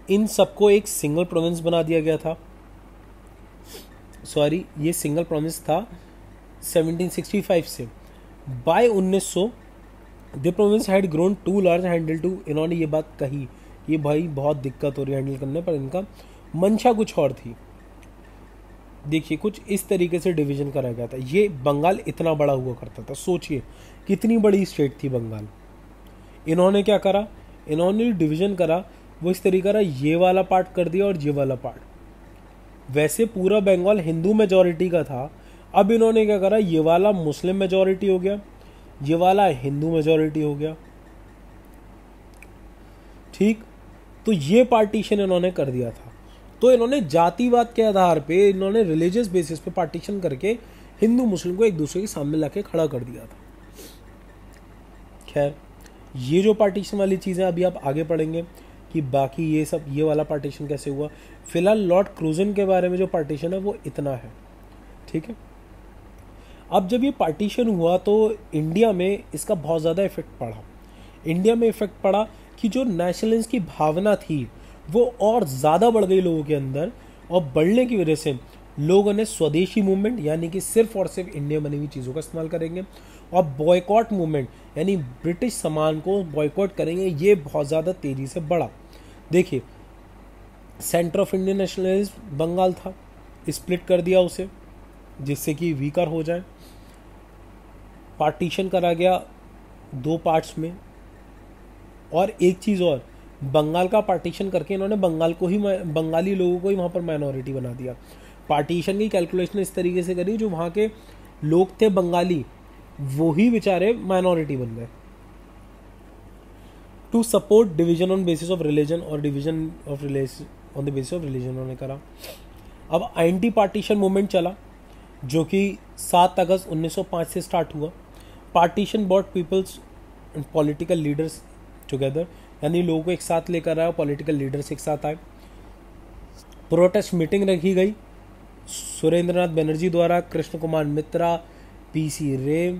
इन सबको एक सिंगल प्रोविंस बना दिया गया था। सॉरी, ये सिंगल प्रोविंस था 1765 से। By 1900 the province had grown too large handle to, इन्होंने ये बात कही ये भाई बहुत दिक्कत हो रही है हैंडल करने पर, इनका मंशा कुछ और थी। देखिए कुछ इस तरीके से डिवीजन करा गया था। ये बंगाल इतना बड़ा हुआ करता था, सोचिए कितनी बड़ी स्टेट थी बंगाल। इन्होंने क्या करा, इन्होंने डिवीजन करा वो इस तरीके का, ये वाला पार्ट कर दिया और ये वाला पार्ट। वैसे पूरा बंगाल हिंदू मेजॉरिटी का था, अब इन्होंने क्या करा, ये वाला मुस्लिम मेजॉरिटी हो गया, ये वाला हिंदू मेजॉरिटी हो गया, ठीक। तो ये पार्टीशन इन्होंने कर दिया था। तो इन्होंने जातिवाद के आधार पे, इन्होंने रिलीजियस बेसिस पे पार्टीशन करके हिंदू मुस्लिम को एक दूसरे के सामने लाके खड़ा कर दिया था। खैर ये जो पार्टीशन वाली चीज़ें अभी आप आगे पढ़ेंगे कि बाकी ये सब, ये वाला पार्टीशन कैसे हुआ। फिलहाल लॉर्ड क्रूजन के बारे में जो पार्टीशन है वो इतना है, ठीक है। अब जब ये पार्टीशन हुआ तो इंडिया में इसका बहुत ज़्यादा इफेक्ट पड़ा। इंडिया में इफेक्ट पड़ा कि जो नेशनलिज्म की भावना थी वो और ज़्यादा बढ़ गई लोगों के अंदर, और बढ़ने की वजह से लोगों ने स्वदेशी मूवमेंट यानी कि सिर्फ और सिर्फ इंडिया बनी हुई चीज़ों का इस्तेमाल करेंगे, और बॉयकॉट मूवमेंट यानी ब्रिटिश सामान को बॉयकॉट करेंगे, ये बहुत ज़्यादा तेज़ी से बढ़ा। देखिए centre of Indian nationalism Bengal था, स्प्लिट कर दिया उसे जिससे कि वीकर हो जाए। पार्टीशन करा गया दो पार्ट्स में, और एक चीज़ और, बंगाल का पार्टीशन करके इन्होंने बंगाल को ही, बंगाली लोगों को ही वहाँ पर माइनॉरिटी बना दिया। पार्टीशन की कैलकुलेशन इस तरीके से करी जो वहाँ के लोग थे बंगाली वो ही बेचारे माइनॉरिटी बन गए। To support division on basis of religion और division of religion on the basis of religion उन्होंने करा। अब एंटी पार्टीशन मूवमेंट चला जो कि 7 अगस्त 1905 से स्टार्ट हुआ। Partition bought peoples and political leaders together, यानी लोगों को एक साथ लेकर आया, पॉलिटिकल लीडर्स एक साथ आए। प्रोटेस्ट मीटिंग रखी गई सुरेंद्रनाथ बनर्जी द्वारा, कृष्ण कुमार मित्रा, पीसी रे,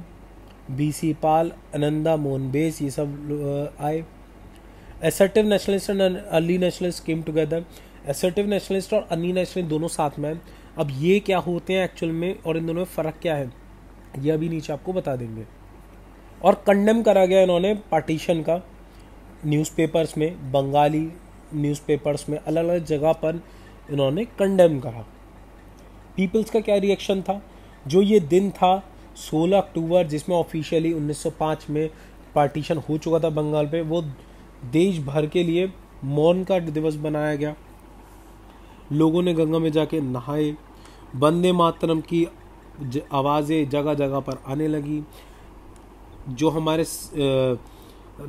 बीसी पाल, आनंदा मोहन बेस, ये सब आए। Assertive nationalist and early nationalist came together. Assertive nationalist और अर्ली नेशनलिस्ट दोनों साथ में हैं। अब ये क्या होते हैं एक्चुअल में और इन दोनों में फ़र्क क्या है ये अभी नीचे आपको बता देंगे। और कंडेम करा गया इन्होंने पार्टीशन का न्यूज़पेपर्स में, बंगाली न्यूज़पेपर्स में, अलग अलग जगह पर इन्होंने कंडेम करा। पीपल्स का क्या रिएक्शन था? जो ये दिन था 16 अक्टूबर जिसमें ऑफिशियली 1905 में पार्टीशन हो चुका था बंगाल पे, वो देश भर के लिए मौन का दिवस बनाया गया। लोगों ने गंगा में जाके नहाए, वंदे मातरम की आवाज़ें जगह जगह पर आने लगी। जो हमारे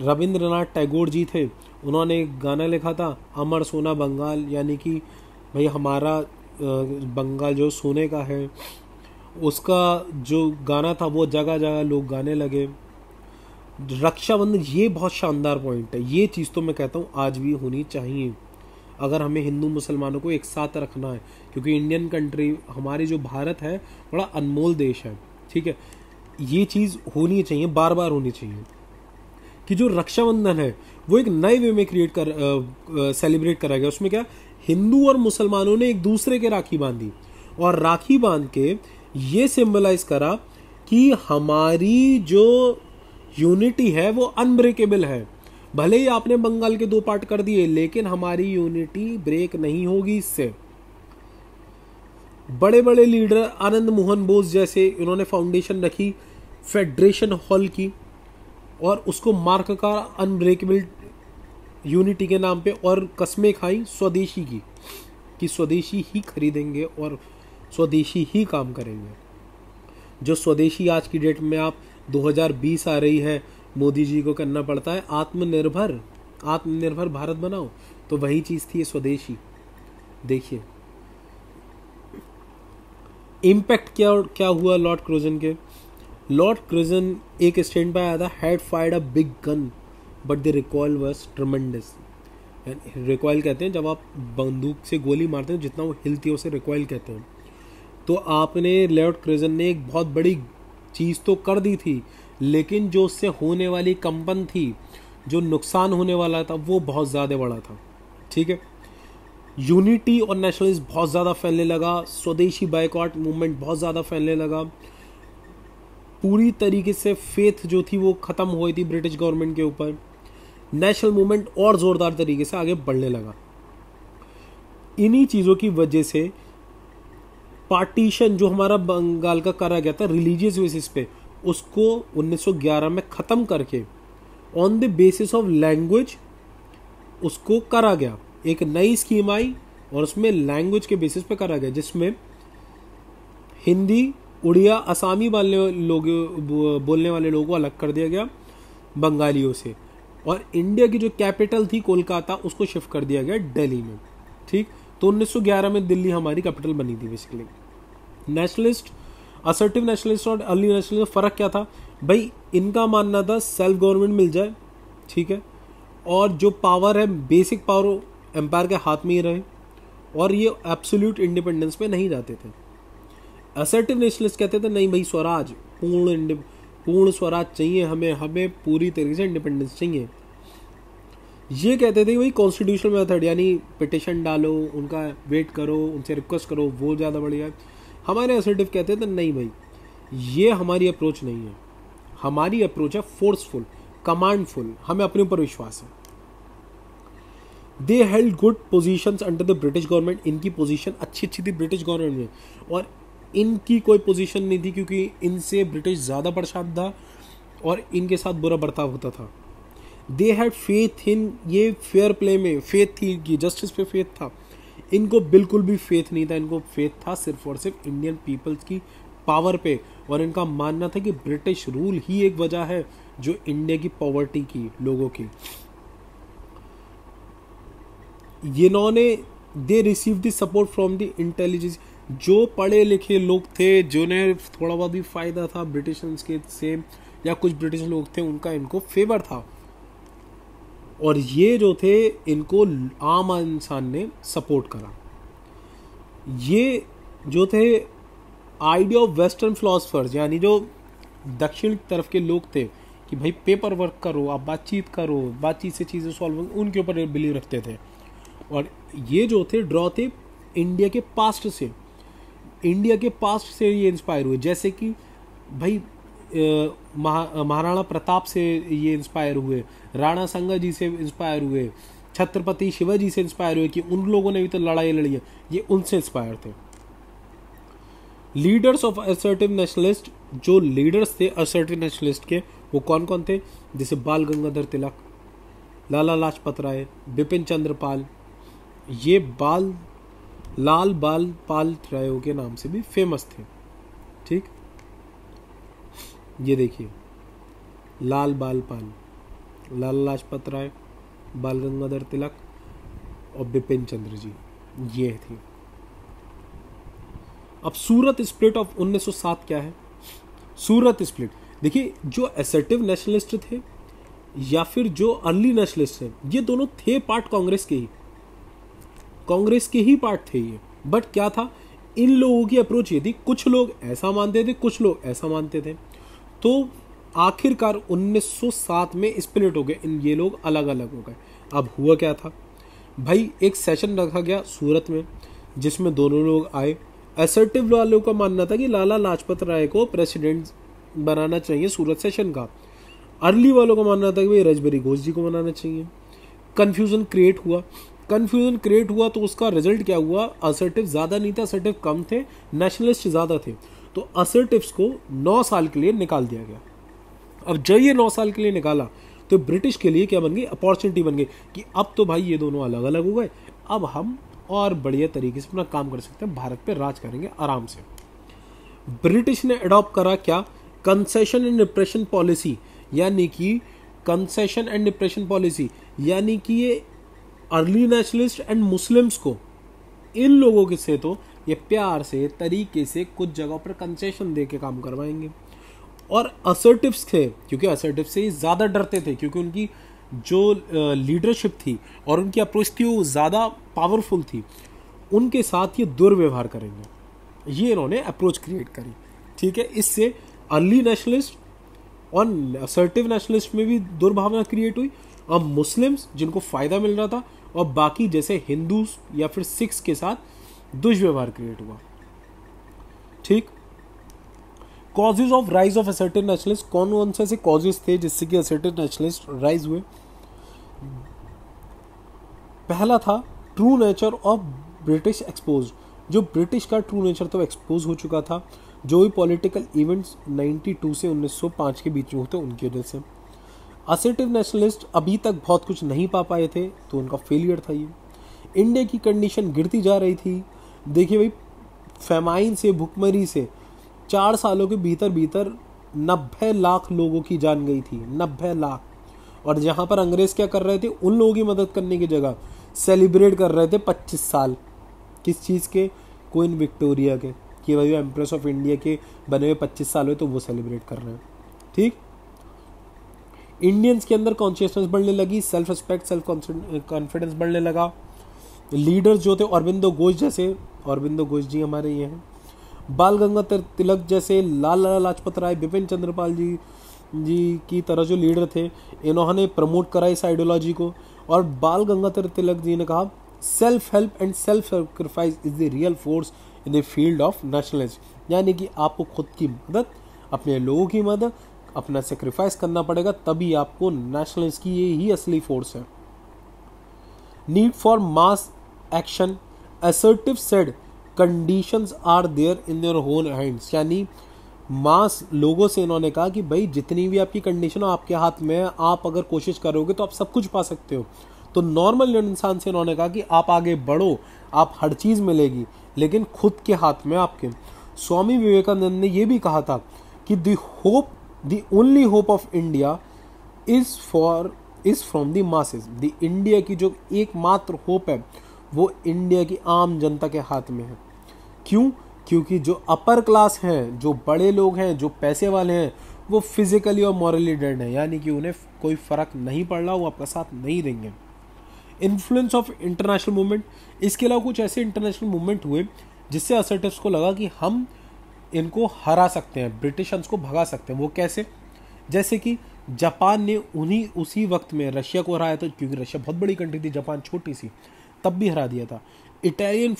रविंद्रनाथ टैगोर जी थे उन्होंने एक गाना लिखा था अमर सोना बंगाल, यानी कि भाई हमारा बंगाल जो सोने का है, उसका जो गाना था वो जगह जगह लोग गाने लगे। रक्षाबंधन ये बहुत शानदार पॉइंट है, ये चीज़ तो मैं कहता हूँ आज भी होनी चाहिए अगर हमें हिंदू मुसलमानों को एक साथ रखना है, क्योंकि इंडियन कंट्री हमारी जो भारत है बड़ा अनमोल देश है, ठीक है। ये चीज़ होनी चाहिए, बार बार होनी चाहिए कि जो रक्षाबंधन है वो एक नए वे में सेलिब्रेट करा गया। उसमें क्या, हिंदू और मुसलमानों ने एक दूसरे के राखी बांधी और राखी बांध के ये सिंबलाइज करा कि हमारी जो यूनिटी है वो अनब्रेकेबल है। भले ही आपने बंगाल के 2 पार्ट कर दिए लेकिन हमारी यूनिटी ब्रेक नहीं होगी इससे। बड़े बड़े लीडर आनंद मोहन बोस जैसे इन्होंने फाउंडेशन रखी फेडरेशन हॉल की और उसको मार्क का अनब्रेकेबल यूनिटी के नाम पे, और कस्में खाई स्वदेशी की कि स्वदेशी ही खरीदेंगे और स्वदेशी ही काम करेंगे। जो स्वदेशी आज की डेट में आप 2020 आ रही है, मोदी जी को करना पड़ता है आत्मनिर्भर भारत बनाओ, तो वही चीज़ थी ये स्वदेशी। देखिए इम्पैक्ट क्या हुआ लॉर्ड क्रूजन के। लॉर्ड क्रूजन एक स्टैंड पे आया था, had fired a big gun but the recoil was tremendous. Recoil कहते हैं जब आप बंदूक से गोली मारते हैं जितना वो हिलती है उसे रिकॉइल कहते हैं। तो आपने लॉर्ड क्रूजन ने एक बहुत बड़ी चीज़ तो कर दी थी लेकिन जो उससे होने वाली कंपन थी, जो नुकसान होने वाला था वो बहुत ज़्यादा बड़ा था, ठीक है। यूनिटी और नेशनलिज्म बहुत ज़्यादा फैलने लगा, स्वदेशी बायकॉट मूवमेंट बहुत ज़्यादा फैलने लगा, पूरी तरीके से फेथ जो थी वो ख़त्म हो गई थी ब्रिटिश गवर्नमेंट के ऊपर। नेशनल मूवमेंट और ज़ोरदार तरीके से आगे बढ़ने लगा। इन्हीं चीज़ों की वजह से पार्टीशन जो हमारा बंगाल का करा गया था रिलीजियस बेसिस पे, उसको 1911 में ख़त्म करके on the basis of language उसको करा गया। एक नई स्कीम आई और उसमें लैंग्वेज के बेसिस पे करा गया, जिसमें हिंदी, उड़िया, असमी बोलने वाले लोगों को अलग कर दिया गया बंगालियों से, और इंडिया की जो कैपिटल थी कोलकाता उसको शिफ्ट कर दिया गया दिल्ली में, ठीक। तो 1911 में दिल्ली हमारी कैपिटल बनी थी बेसिकली। नेशनलिस्ट, असर्टिव नेशनलिस्ट और अर्ली नेशनलिस्ट में फ़र्क क्या था भाई, इनका मानना था सेल्फ गवर्नमेंट मिल जाए, ठीक है, और जो पावर है बेसिक पावर एम्पायर के हाथ में ही रहे, और ये एब्सोल्यूट इंडिपेंडेंस पे नहीं जाते थे। असर्टिव नेशनलिस्ट कहते थे नहीं भाई, स्वराज, पूर्ण स्वराज चाहिए हमें पूरी तरीके से इंडिपेंडेंस चाहिए। ये कहते थे भाई कॉन्स्टिट्यूशनल मेथड, यानी पिटिशन डालो, उनका वेट करो, उनसे रिक्वेस्ट करो, वो ज़्यादा बढ़िया है। हमारे असर्टिव कहते थे नहीं भाई, ये हमारी अप्रोच नहीं है, हमारी अप्रोच है फोर्सफुल, कमांडफुल, हमें अपने ऊपर विश्वास है। दे held good positions under the British government, इनकी पोजीशन अच्छी थी ब्रिटिश गवर्नमेंट में, और इनकी कोई पोजीशन नहीं थी क्योंकि इनसे ब्रिटिश ज़्यादा परेशान था और इनके साथ बुरा बर्ताव होता था। दे हैड फेथ इन, ये फेयर प्ले में फेथ थी कि जस्टिस पे फेथ था, इनको बिल्कुल भी फेथ नहीं था, इनको फेथ था सिर्फ और सिर्फ इंडियन पीपल्स की पावर पे, और इनका मानना था कि ब्रिटिश रूल ही एक वजह है जो इंडिया की पॉवर्टी की, लोगों की। इन्होंने they receive the support from the intelligence, जो पढ़े लिखे लोग थे, जिन्हें थोड़ा बहुत भी फायदा था ब्रिटिशर्स के से, या कुछ ब्रिटिश लोग थे उनका इनको फेवर था, और ये जो थे इनको आम इंसान ने सपोर्ट करा। ये जो थे आइडिया ऑफ वेस्टर्न फिलोसफर्स, यानी जो दक्षिण तरफ के लोग थे कि भाई पेपर वर्क करो, आप बातचीत करो, बातचीत से चीज़ें सॉल्व होंगी, उनके ऊपर बिलीव रखते थे। और ये जो थे ड्रॉ थे इंडिया के पास्ट से, इंडिया के पास्ट से ये इंस्पायर हुए। जैसे कि भाई महाराणा प्रताप से ये इंस्पायर हुए, राणा संगा जी से इंस्पायर हुए, छत्रपति शिवाजी से इंस्पायर हुए कि उन लोगों ने भी तो लड़ाई लड़ी है, ये उनसे इंस्पायर थे। लीडर्स ऑफ असर्टिव नेशनलिस्ट, जो लीडर्स थे असर्टिव नेशनलिस्ट के, वो कौन कौन थे? जैसे बाल गंगाधर तिलक, लाला लाजपत राय, बिपिन चंद्र पाल, ये लाल बाल पाल रायों के नाम से भी फेमस थे। ठीक, ये देखिए लाल बाल पाल, लाला लाजपत राय, बाल गंगाधर तिलक और बिपिन चंद्र जी, ये थी। अब सूरत स्प्लिट ऑफ 1907 क्या है? सूरत स्प्लिट, देखिए जो असर्टिव नेशनलिस्ट थे या फिर जो अर्ली नेशनलिस्ट हैं, ये दोनों थे पार्ट कांग्रेस के ही पार्ट थे ये। बट क्या था, इन लोगों की अप्रोच ये थी, कुछ लोग ऐसा मानते थे, कुछ लोग ऐसा मानते थे। तो आखिरकार 1907 में स्प्लिट हो गए, ये लोग अलग अलग हो गए। अब हुआ क्या था भाई, एक सेशन रखा गया सूरत में जिसमें दोनों लोग आए। असर्टिव वालों का मानना था कि लाला लाजपत राय को प्रेसिडेंट बनाना चाहिए सूरत सेशन का। अर्ली वालों का मानना था कि भाई राजबरी घोष जी को बनाना चाहिए। कन्फ्यूजन क्रिएट हुआ तो उसका रिजल्ट क्या हुआ? असर्टिव ज्यादा नहीं था, असर्टिव कम थे, नेशनलिस्ट ज्यादा थे। तो असर्टिव्स को 9 साल के लिए निकाल दिया गया। अब जब ये 9 साल के लिए निकाला तो ब्रिटिश के लिए क्या बन गई? अपॉर्चुनिटी बन गई कि अब तो भाई ये दोनों अलग अलग हो गए, अब हम और बढ़िया तरीके से अपना काम कर सकते हैं, भारत पे राज करेंगे आराम से। ब्रिटिश ने अडॉप्ट करा क्या? कंसेशन एंड रिप्रेशन पॉलिसी, यानी कि कंसेशन एंड रिप्रेशन पॉलिसी, यानी कि ये अर्ली नेशनलिस्ट एंड मुस्लिम्स को, इन लोगों के से तो ये प्यार से तरीके से कुछ जगहों पर कंसेशन दे के काम करवाएंगे। और असर्टिव्स थे, क्योंकि असर्टिव से ज्यादा डरते थे, क्योंकि उनकी जो लीडरशिप थी और उनकी अप्रोच थी वो ज्यादा पावरफुल थी, उनके साथ ये दुर्व्यवहार करेंगे, ये इन्होंने अप्रोच क्रिएट करी। ठीक है, इससे अर्ली नेशनलिस्ट और असर्टिव नेशनलिस्ट में भी दुर्भावना क्रिएट हुई, और मुस्लिम्स जिनको फायदा मिल रहा था और बाकी जैसे हिंदू या फिर सिख्स के साथ दुष्व्यवहार क्रिएट हुआ। ठीक, causes of rise of assertive nationalist, कौन कौन से ऐसे कॉजेज थे जिससे कि असर्टिव नेशनलिस्ट राइज हुए? पहला था true nature of British expose, जो ब्रिटिश का ट्रू नेचर तो एक्सपोज हो चुका था, जो भी पॉलिटिकल इवेंट्स 92 से 1905 के बीच में होते उनकी वजह से। असर्टिव नेशनलिस्ट अभी तक बहुत कुछ नहीं पा पाए थे, तो उनका फेलियर था ये। इंडिया की कंडीशन गिरती जा रही थी। देखिए भाई, फेमाइन से, भुखमरी से 4 सालों के भीतर 90 लाख लोगों की जान गई थी, 90 लाख। और जहां पर अंग्रेज क्या कर रहे थे, उन लोगों की मदद करने की जगह सेलिब्रेट कर रहे थे 25 साल। किस चीज़ के? क्वीन विक्टोरिया के, कि भाई एम्प्रेस ऑफ इंडिया के बने हुए 25 साल हुए, तो वो सेलिब्रेट कर रहे हैं। ठीक, इंडियंस के अंदर कॉन्शियसनेस बढ़ने लगी, सेल्फ रिस्पेक्ट, सेल्फ कॉन्फिडेंस बढ़ने लगा। लीडर्स जो थे अरविंदो घोष जैसे, अरविंदो घोष जी हमारे ये हैं, बाल गंगाधर तिलक जैसे, लाला लाजपत राय, बिपिन चंद्रपाल जी की तरह जो लीडर थे, इन्होंने प्रमोट करा इस आइडियोलॉजी को। और बाल गंगाधर तिलक जी ने कहा, self help and self sacrifice is the real force in the field of nationalism, यानी कि आपको खुद की मदद, अपने लोगों की मदद, अपना सेक्रीफाइस करना पड़ेगा, तभी आपको नेशनलिस्ट की ये ही असली फोर्स है। Need for mass action, assertive said conditions are there in your own hands, यानी मास लोगों से इन्होंने कहा कि भाई जितनी भी आपकी कंडीशन हो आपके हाथ में है, आप अगर कोशिश करोगे तो आप सब कुछ पा सकते हो। तो नॉर्मल इंसान से इन्होंने कहा कि आप आगे बढ़ो, आप हर चीज मिलेगी, लेकिन खुद के हाथ में आपके। स्वामी विवेकानंद ने यह भी कहा था कि the only hope of India is from the masses, the India की जो एकमात्र होप है वो इंडिया की आम जनता के हाथ में है। क्यों? क्योंकि जो अपर क्लास हैं, जो बड़े लोग हैं, जो पैसे वाले हैं, वो फिजिकली और मॉरली डेड हैं, यानी कि उन्हें कोई फर्क नहीं पड़ रहा, वो आपका साथ नहीं देंगे। इन्फ्लुएंस ऑफ इंटरनेशनल मूवमेंट, इसके अलावा कुछ ऐसे इंटरनेशनल मूवमेंट हुए जिससे असर्टिव्स को लगा कि हम इनको हरा सकते हैं, ब्रिटिशर्स को भगा सकते हैं। वो कैसे? जैसे कि जापान ने उसी वक्त में रशिया को हराया था, क्योंकि रशिया बहुत बड़ी कंट्री थी, जापान छोटी सी, तब भी हरा दिया था। इटालियन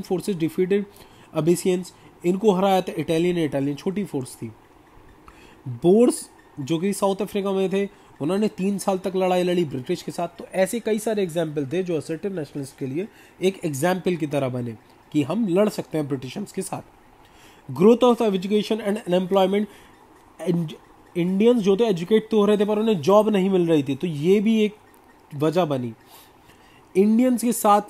फोर्सेस डिफीटेड अबेसियंस, इनको हराया था इटालियन छोटी फोर्स थी। बोर्स जो कि साउथ अफ्रीका में थे, उन्होंने 3 साल तक लड़ाई लड़ी ब्रिटिश के साथ। तो ऐसे कई सारे एग्जाम्पल थे जो असर्टिव नेशनलिस्ट के लिए एक एग्जाम्पल की तरह बने कि हम लड़ सकते हैं ब्रिटिशर्स के साथ। Growth of education and unemployment, Indians जो थे एजुकेट तो हो रहे थे पर उन्हें जॉब नहीं मिल रही थी, तो ये भी एक वजह बनी। इंडियंस के साथ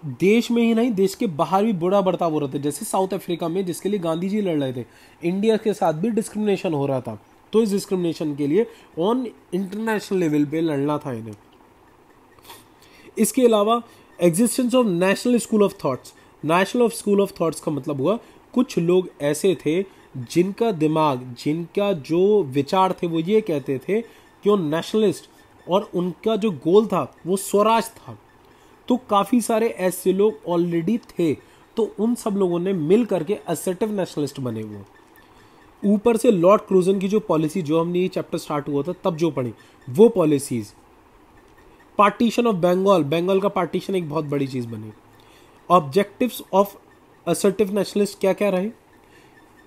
देश में ही नहीं, देश के बाहर भी बुरा बर्ताव हो रहा था, जैसे साउथ अफ्रीका में जिसके लिए गांधी जी लड़ रहे थे, इंडिया के साथ भी डिस्क्रिमिनेशन हो रहा था। तो इस डिस्क्रिमिनेशन के लिए ऑन इंटरनेशनल लेवल पे लड़ना था इन्हें। इसके अलावा existence of national school of thoughts. National school of thoughts का मतलब हुआ कुछ लोग ऐसे थे जिनका दिमाग, जिनका जो विचार थे वो ये कहते थे कि वो नेशनलिस्ट, और उनका जो गोल था वो स्वराज था। तो काफ़ी सारे ऐसे लोग ऑलरेडी थे, तो उन सब लोगों ने मिल करके असर्टिव नेशनलिस्ट बने हुए। ऊपर से लॉर्ड क्रूजन की जो पॉलिसी, जो हमने ये चैप्टर स्टार्ट हुआ था तब जो पढ़ी, वो पॉलिसीज। पार्टीशन ऑफ बंगाल का पार्टीशन एक बहुत बड़ी चीज़ बनी। ऑब्जेक्टिव्स ऑफ असर्टिव नेशनलिस्ट क्या क्या रहे?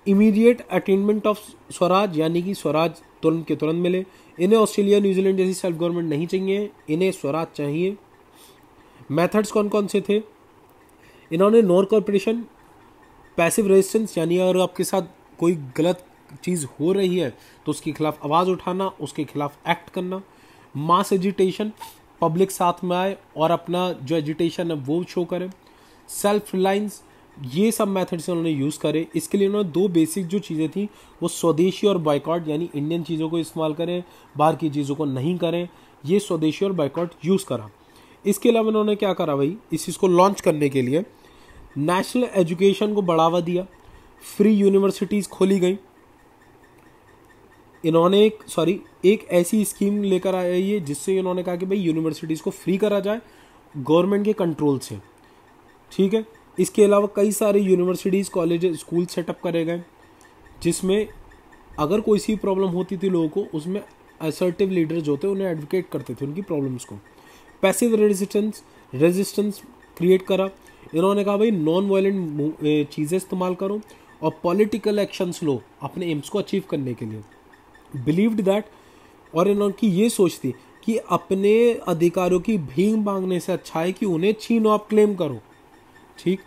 इमीडिएट अटेनमेंट ऑफ स्वराज, यानी कि स्वराज तुरंत के तुरंत मिले। इन्हें ऑस्ट्रेलिया न्यूजीलैंड जैसी सेल्फ गवर्नमेंट नहीं चाहिए, इन्हें स्वराज चाहिए। मेथड्स कौन कौन से थे? इन्होंने नॉन कॉर्पोरेशन, पैसिव रेजिस्टेंस, यानी अगर आपके साथ कोई गलत चीज़ हो रही है तो उसके खिलाफ आवाज़ उठाना, उसके खिलाफ एक्ट करना। मास एजिटेशन, पब्लिक साथ में आए और अपना जो एजिटेशन है वो शो करे। सेल्फ रिलायंस, ये सब मेथड्स उन्होंने यूज़ करे। इसके लिए उन्होंने 2 बेसिक जो चीज़ें थी वो स्वदेशी और बाइकॉट, यानी इंडियन चीज़ों को इस्तेमाल करें, बाहर की चीज़ों को नहीं करें। ये स्वदेशी और बाइकॉट यूज़ करा। इसके अलावा उन्होंने क्या करा भाई, इस चीज़ को लॉन्च करने के लिए नेशनल एजुकेशन को बढ़ावा दिया, फ्री यूनिवर्सिटीज़ खोली गई। इन्होंने एक ऐसी स्कीम लेकर आई है जिससे इन्होंने कहा कि भाई यूनिवर्सिटीज़ को फ्री करा जाए गवर्नमेंट के कंट्रोल से, ठीक है। इसके अलावा कई सारे यूनिवर्सिटीज़, कॉलेज, स्कूल सेटअप करे गए, जिसमें अगर कोई सी प्रॉब्लम होती थी लोगों को, उसमें असर्टिव लीडर्स जो थे उन्हें एडवोकेट करते थे उनकी प्रॉब्लम्स को। पैसिव रेजिस्टेंस क्रिएट करा। इन्होंने कहा भाई नॉन वायलेंट चीज़ें इस्तेमाल करो और पॉलिटिकल एक्शंस लो अपने एम्स को अचीव करने के लिए। बिलीव्ड दैट, और इन्होंने ये सोच थी कि अपने अधिकारों की भीख मांगने से अच्छा है कि उन्हें छीनो, आप क्लेम करो, ठीक।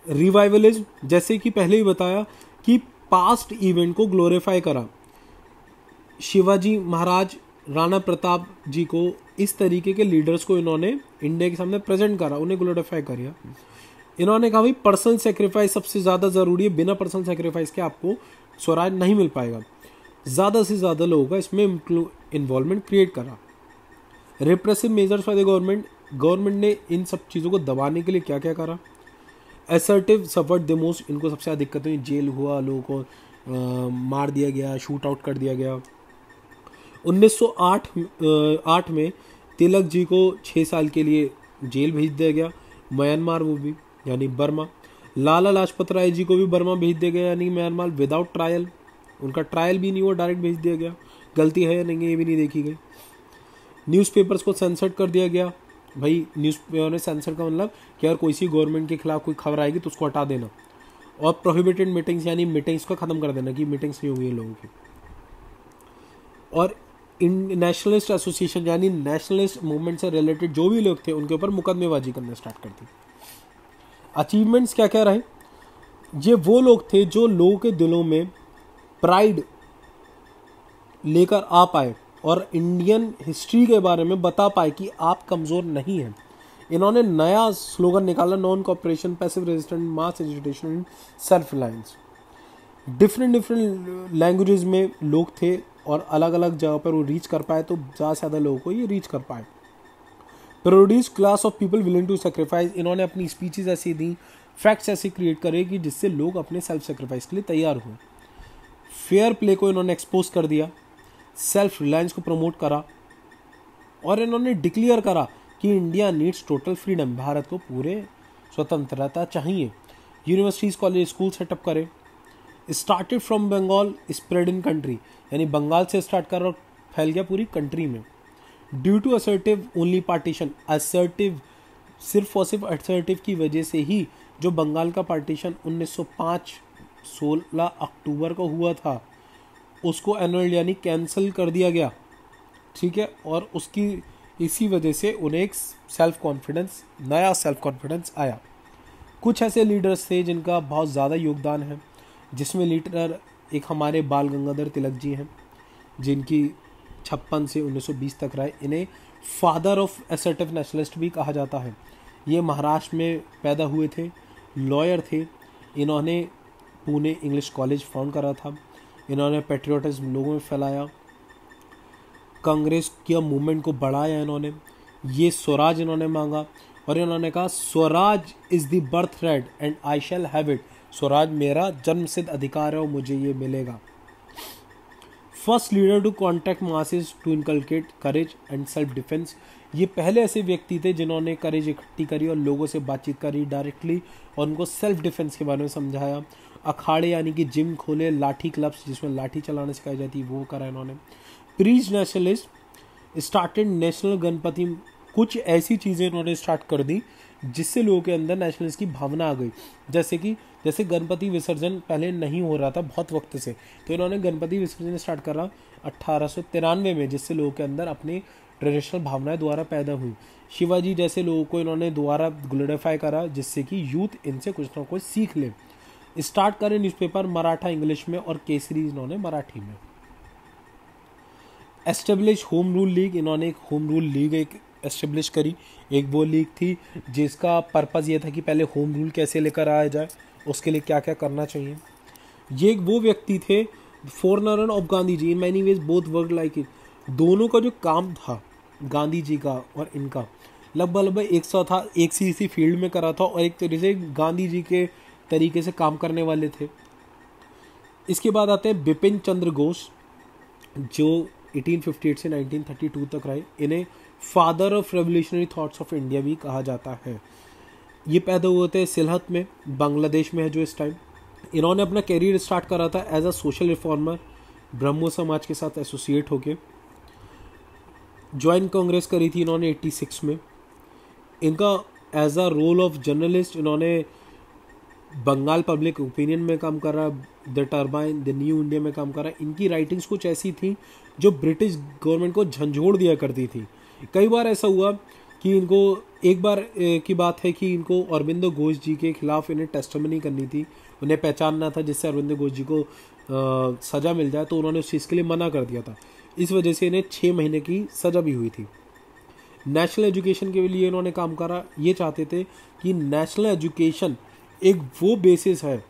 रिवाइवलिज्म, जैसे कि पहले ही बताया कि पास्ट इवेंट को ग्लोरीफाई करा। शिवाजी महाराज, राणा प्रताप जी को, इस तरीके के लीडर्स को इन्होंने इंडिया के सामने प्रेजेंट करा, उन्हें ग्लोरीफाई किया। इन्होंने कहा भाई पर्सनल सेक्रीफाइस सबसे ज़्यादा ज़रूरी है, बिना पर्सनल सेक्रीफाइस के आपको स्वराज नहीं मिल पाएगा। ज़्यादा से ज़्यादा लोगों का इसमें इन्वॉल्वमेंट क्रिएट करा। Repressive measures for the government ने इन सब चीज़ों को दबाने के लिए क्या क्या करा। असर्टिव सफर्ड द मोस्ट, इनको सबसे ज़्यादा दिक्कत हुई, जेल हुआ, लोगों को मार दिया गया, शूट आउट कर दिया गया। 1908 में तिलक जी को 6 साल के लिए जेल भेज दिया गया, म्यांमार, वो भी यानी बर्मा। लाला लाजपत राय जी को भी बर्मा भेज दिया गया, यानी म्यांमार, विदाउट ट्रायल, उनका ट्रायल भी नहीं हुआ, डायरेक्ट भेज दिया गया। गलती है या नहीं ये भी नहीं देखी गई। न्यूज़पेपर्स को सेंसर कर दिया गया। भाई न्यूज़पेपर ने सेंसर का मतलब कि अगर कोई सी गवर्नमेंट के खिलाफ कोई खबर आएगी तो उसको हटा देना। और प्रोहिबिटेड मीटिंग्स, यानी मीटिंग्स को ख़त्म कर देना कि मीटिंग्स नहीं होगी लोगों की। और नेशनलिस्ट एसोसिएशन, यानी नेशनलिस्ट मूवमेंट से रिलेटेड जो भी लोग थे उनके ऊपर मुकदमेबाजी करना स्टार्ट कर दी। अचीवमेंट्स क्या क्या रहे? ये वो लोग थे जो लोगों के दिलों में प्राइड लेकर आ पाए और इंडियन हिस्ट्री के बारे में बता पाए कि आप कमज़ोर नहीं हैं। इन्होंने नया स्लोगन निकाला, non cooperation, passive resistance, mass agitation, self reliance. Different languages में लोग थे और अलग अलग जगह पर वो रीच कर पाए, तो ज़्यादा से ज़्यादा लोगों को ये रीच कर पाए। Produce class of people willing to sacrifice, इन्होंने अपनी स्पीचेस ऐसी दी, फैक्ट्स ऐसे क्रिएट करे कि जिससे लोग अपने सेल्फ सेक्रीफाइस के लिए तैयार हुए। फेयर प्ले को इन्होंने एक्सपोज कर दिया, सेल्फ रिलायंस को प्रमोट करा, और इन्होंने डिक्लेयर करा कि India needs total freedom, Bharat को पूरे स्वतंत्रता चाहिए। यूनिवर्सिटीज़, कॉलेज, स्कूल सेटअप करे। Started from Bengal spread in country, यानी बंगाल से स्टार्ट कर और फैल गया पूरी कंट्री में। Due to assertive only partition, assertive सिर्फ और सिर्फ असर्टिव की वजह से ही जो बंगाल का पार्टीशन 1905 16 अक्टूबर को हुआ था उसको एनुअल यानी कैंसिल कर दिया गया, ठीक है। और उसकी इसी वजह से उन्हें एक सेल्फ कॉन्फिडेंस, नया सेल्फ कॉन्फिडेंस आया। कुछ ऐसे लीडर्स थे जिनका बहुत ज़्यादा योगदान है, जिसमें लीडर एक हमारे बाल गंगाधर तिलक जी हैं, जिनकी 56 से 1920 तक रहे। इन्हें फादर ऑफ असर्टिव नेशनलिस्ट भी कहा जाता है। ये महाराष्ट्र में पैदा हुए थे, लॉयर थे। इन्होंने पुणे इंग्लिश कॉलेज फाउंड करा था। इन्होंने पेट्रियोटिज्म लोगों में फैलाया, कांग्रेस के मूवमेंट को बढ़ाया इन्होंने। ये स्वराज इन्होंने मांगा और इन्होंने कहा swaraj is the birth right and I shall have it, swaraj मेरा जन्मसिद्ध अधिकार है और मुझे ये मिलेगा। First leader to contact masses to inculcate courage and self defence, ये पहले ऐसे व्यक्ति थे जिन्होंने करेज इकट्ठी करी और लोगों से बातचीत करी डायरेक्टली और उनको सेल्फ डिफेंस के बारे में समझाया। अखाड़े यानी कि जिम खोले, लाठी क्लब्स जिसमें लाठी चलाना सिखाई जाती है वो करा इन्होंने। Preach nationalist, started national Ganpati, कुछ ऐसी चीज़ें इन्होंने स्टार्ट कर दी जिससे लोगों के अंदर नेशनलिस्ट की भावना आ गई। जैसे गणपति विसर्जन पहले नहीं हो रहा था बहुत वक्त से, तो इन्होंने गणपति विसर्जन स्टार्ट करा 1893 में, जिससे लोगों के अंदर अपनी ट्रेडिशनल भावनाएं दोबारा पैदा हुई। शिवाजी जैसे लोगों को इन्होंने दोबारा ग्लोरीफाई करा जिससे कि यूथ इनसे कुछ ना कुछ सीख ले। स्टार्ट करें न्यूज़पेपर मराठा इंग्लिश में और केसरी इन्होंने मराठी में। एस्टेब्लिश होम रूल लीग, इन्होंने एक होम रूल लीग एक एस्टेब्लिश करी। एक वो लीग थी जिसका पर्पज़ ये था कि पहले होम रूल कैसे लेकर आया जाए, उसके लिए क्या क्या करना चाहिए। ये एक वो व्यक्ति थे forerunner of Gandhi ji, in many ways both work like it. दोनों का जो काम था गांधी जी का और इनका लगभग एक सा था, एक सी इसी फील्ड में करा था और एक तरीके से गांधी जी के तरीके से काम करने वाले थे। इसके बाद आते हैं बिपिन चंद्र घोष, जो 1858 से 1932 तक रहे। इन्हें father of revolutionary thoughts of India भी कहा जाता है। ये पैदा हुए थे सिलहट में, बांग्लादेश में है जो इस टाइम। इन्होंने अपना कैरियर स्टार्ट करा था एज अ सोशल रिफॉर्मर, ब्रह्मो समाज के साथ एसोसिएट होके। ज्वाइन कांग्रेस करी थी इन्होंने 86 में। इनका as a role of journalist इन्होंने बंगाल पब्लिक ओपिनियन में काम करा, the Tribune, the new India में काम करा। इनकी राइटिंग्स कुछ ऐसी थी जो ब्रिटिश गवर्नमेंट को झंझोड़ दिया करती थी। कई बार ऐसा हुआ कि इनको, एक बार की बात है कि इनको अरविंदो घोष जी के खिलाफ इन्हें टेस्टिमनी करनी थी, उन्हें पहचानना था जिससे अरविंदो घोष जी को सज़ा मिल जाए, तो उन्होंने उस चीज़ के लिए मना कर दिया था। इस वजह से इन्हें 6 महीने की सज़ा भी हुई थी। नेशनल एजुकेशन के लिए इन्होंने काम करा। ये चाहते थे कि नेशनल एजुकेशन एक वो बेसिस है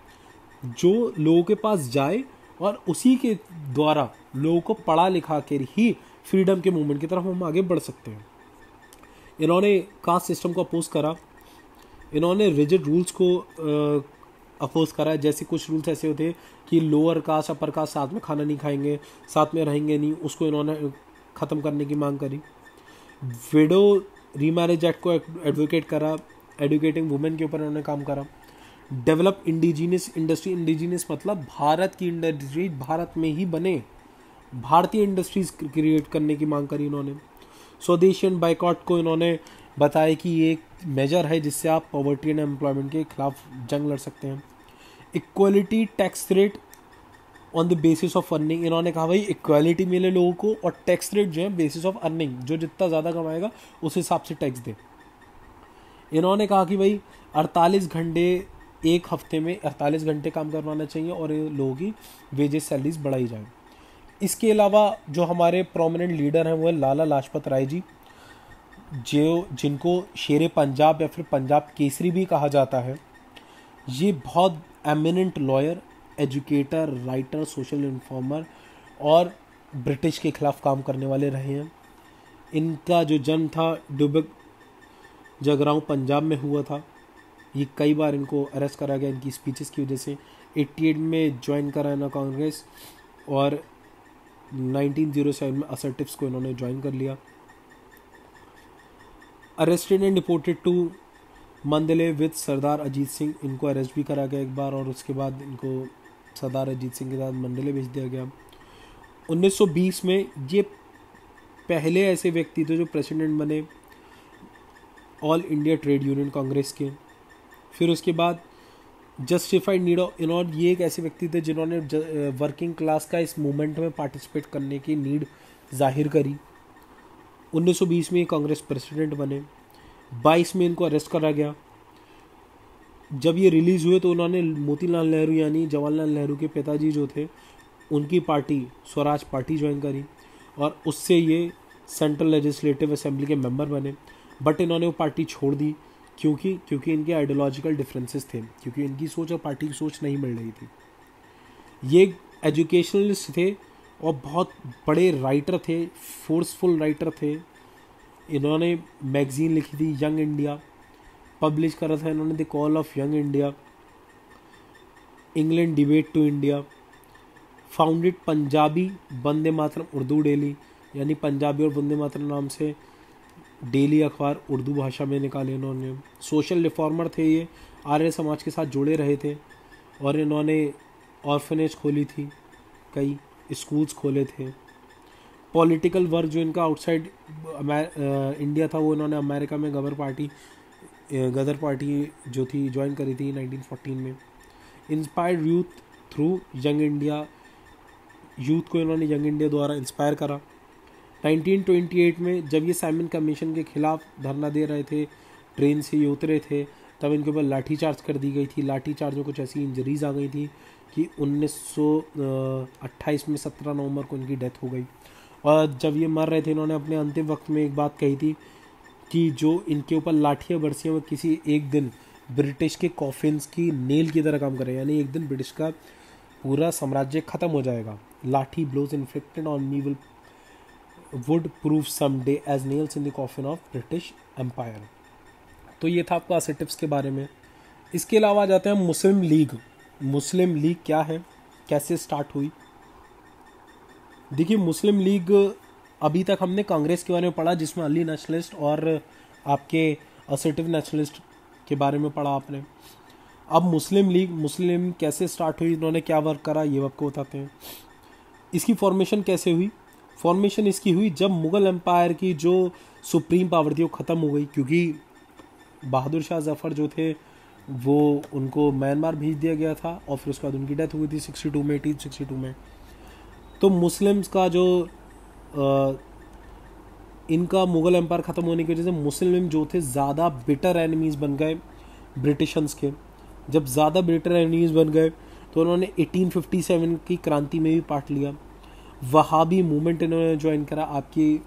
जो लोगों के पास जाए और उसी के द्वारा लोगों को पढ़ा लिखा कर ही फ्रीडम के मूवमेंट की तरफ हम आगे बढ़ सकते हैं। इन्होंने कास्ट सिस्टम को अपोज करा। इन्होंने रिजिड रूल्स को अपोज करा। जैसे कुछ रूल्स ऐसे होते हैं कि लोअर कास्ट अपर कास्ट साथ में खाना नहीं खाएंगे, साथ में रहेंगे नहीं, उसको इन्होंने ख़त्म करने की मांग करी। विडो रीमैरिज एक्ट को एडवोकेट करा। एडुकेटिंग वुमेन के ऊपर इन्होंने काम करा। डेवलप इंडिजीनियस इंडस्ट्री, इंडिजीनियस मतलब भारत की इंडस्ट्री भारत में ही बने, भारतीय इंडस्ट्रीज क्रिएट करने की मांग करी इन्होंने। स्वदेशी एंड बाइकॉट को इन्होंने बताया कि ये एक मेजर है जिससे आप पॉवर्टी एंड एम्प्लॉयमेंट के खिलाफ जंग लड़ सकते हैं। Equality tax rate on the basis of earning, इन्होंने कहा भाई इक्वालिटी मिले लोगों को और टैक्स रेट जो है बेसिस ऑफ अर्निंग, जो जितना ज़्यादा कमाएगा उस हिसाब से टैक्स दे। इन्होंने कहा कि भाई 48 घंटे एक हफ्ते में 48 घंटे काम करवाना चाहिए और लोगों की वेजेस सैलरीज बढ़ाई जाए। इसके अलावा जो हमारे प्रोमिनेंट लीडर हैं वो है लाला लाजपत राय जी, जो जिनको शेरे पंजाब या फिर पंजाब केसरी भी कहा जाता है। ये बहुत eminent lawyer, educator, writer, social informer और ब्रिटिश के खिलाफ काम करने वाले रहे हैं। इनका जो जन्म था डुबक जगराऊँ पंजाब में हुआ था। ये कई बार इनको अरेस्ट करा गया इनकी स्पीचेस की वजह से। 88 में ज्वाइन करा इन्होंने कांग्रेस और 1907 में असर्टिव्स को इन्होंने ज्वाइन कर लिया। Arrested and deported to Mandalay with Sardar Ajit Singh, इनको अरेस्ट भी करा गया एक बार और उसके बाद इनको सरदार अजीत सिंह के साथ मंडले भेज दिया गया। 1920 में ये पहले ऐसे व्यक्ति थे जो प्रेसिडेंट बने all India trade union Congress के। फिर उसके बाद जस्टिफाइड नीड ऑफ इन्होंने, ये एक ऐसे व्यक्ति थे जिन्होंने वर्किंग क्लास का इस मूवमेंट में पार्टिसिपेट करने की नीड जाहिर करी। 1920 में कांग्रेस प्रेसिडेंट बने। 22 में इनको अरेस्ट करा गया। जब ये रिलीज़ हुए तो उन्होंने मोतीलाल नेहरू यानी जवाहरलाल नेहरू के पिताजी जो थे उनकी पार्टी स्वराज पार्टी ज्वाइन करी और उससे ये सेंट्रल लेजिस्लेटिव असेंबली के मेंबर बने। बट इन्होंने वो पार्टी छोड़ दी क्योंकि इनके आइडियोलॉजिकल डिफरेंसेस थे, क्योंकि इनकी सोच और पार्टी की सोच नहीं मिल रही थी। ये एजुकेशनलिस्ट थे और बहुत बड़े राइटर थे, फोर्सफुल राइटर थे। इन्होंने मैगजीन लिखी थी यंग इंडिया, पब्लिश करा था इन्होंने the call of young India, England debate to India, founded Punjabi Vande Mataram Urdu daily, यानी पंजाबी और वंदे मातरम नाम से डेली अखबार उर्दू भाषा में निकाले इन्होंने। सोशल रिफॉर्मर थे ये, आर्य समाज के साथ जुड़े रहे थे और इन्होंने ऑर्फनेज खोली थी, कई स्कूल्स खोले थे। पॉलिटिकल वर्क जो इनका आउटसाइड इंडिया था वो इन्होंने अमेरिका में गदर पार्टी जो थी ज्वाइन करी थी 1914 में। Inspired youth through young India, youth को इन्होंने यंग इंडिया द्वारा इंस्पायर करा। 1928 में जब ये साइमन कमीशन के खिलाफ धरना दे रहे थे, ट्रेन से ये उतरे थे, तब इनके ऊपर लाठीचार्ज कर दी गई थी। लाठीचार्ज में कुछ ऐसी इंजरीज आ गई थी कि 1928 में 17 नवंबर को इनकी डेथ हो गई। और जब ये मर रहे थे इन्होंने अपने अंतिम वक्त में एक बात कही थी कि जो इनके ऊपर लाठियाँ बरसियाँ वो किसी एक दिन ब्रिटिश के कॉफिन्स की नेल की तरह काम करें, यानी एक दिन ब्रिटिश का पूरा साम्राज्य ख़त्म हो जाएगा। Lathi blows inflicted on me will would prove some day as nails in the coffin of British empire. तो ये था आपका असर्टिव्स के बारे में। इसके अलावा आ जाते हैं मुस्लिम लीग। मुस्लिम लीग क्या है, कैसे स्टार्ट हुई? देखिए, मुस्लिम लीग अभी तक हमने कांग्रेस के बारे में पढ़ा जिसमें अली नेशनलिस्ट और आपके असर्टिव नेशनलिस्ट के बारे में पढ़ा आपने। अब मुस्लिम लीग, मुस्लिम कैसे स्टार्ट हुई, इन्होंने क्या वर्क करा, ये आपको बताते हैं। इसकी फॉर्मेशन कैसे हुई? फॉर्मेशन इसकी हुई जब मुग़ल एम्पायर की जो सुप्रीम पावर थी वो ख़त्म हो गई, क्योंकि बहादुर शाह जफ़र जो थे वो उनको म्यांमार भेज दिया गया था और फिर उसके बाद उनकी डेथ हुई थी 1862 में। तो मुस्लिम्स का जो इनका मुग़ल एम्पायर ख़त्म होने की वजह से मुस्लिम जो थे ज़्यादा बिटर एनिमीज़ बन गए ब्रिटिशर्स के। जब ज़्यादा बिटर एनिमीज़ बन गए तो उन्होंने 1857 की क्रांति में भी पार्ट लिया। वहाबी मूवमेंट इन्होंने ज्वाइन करा। आपकी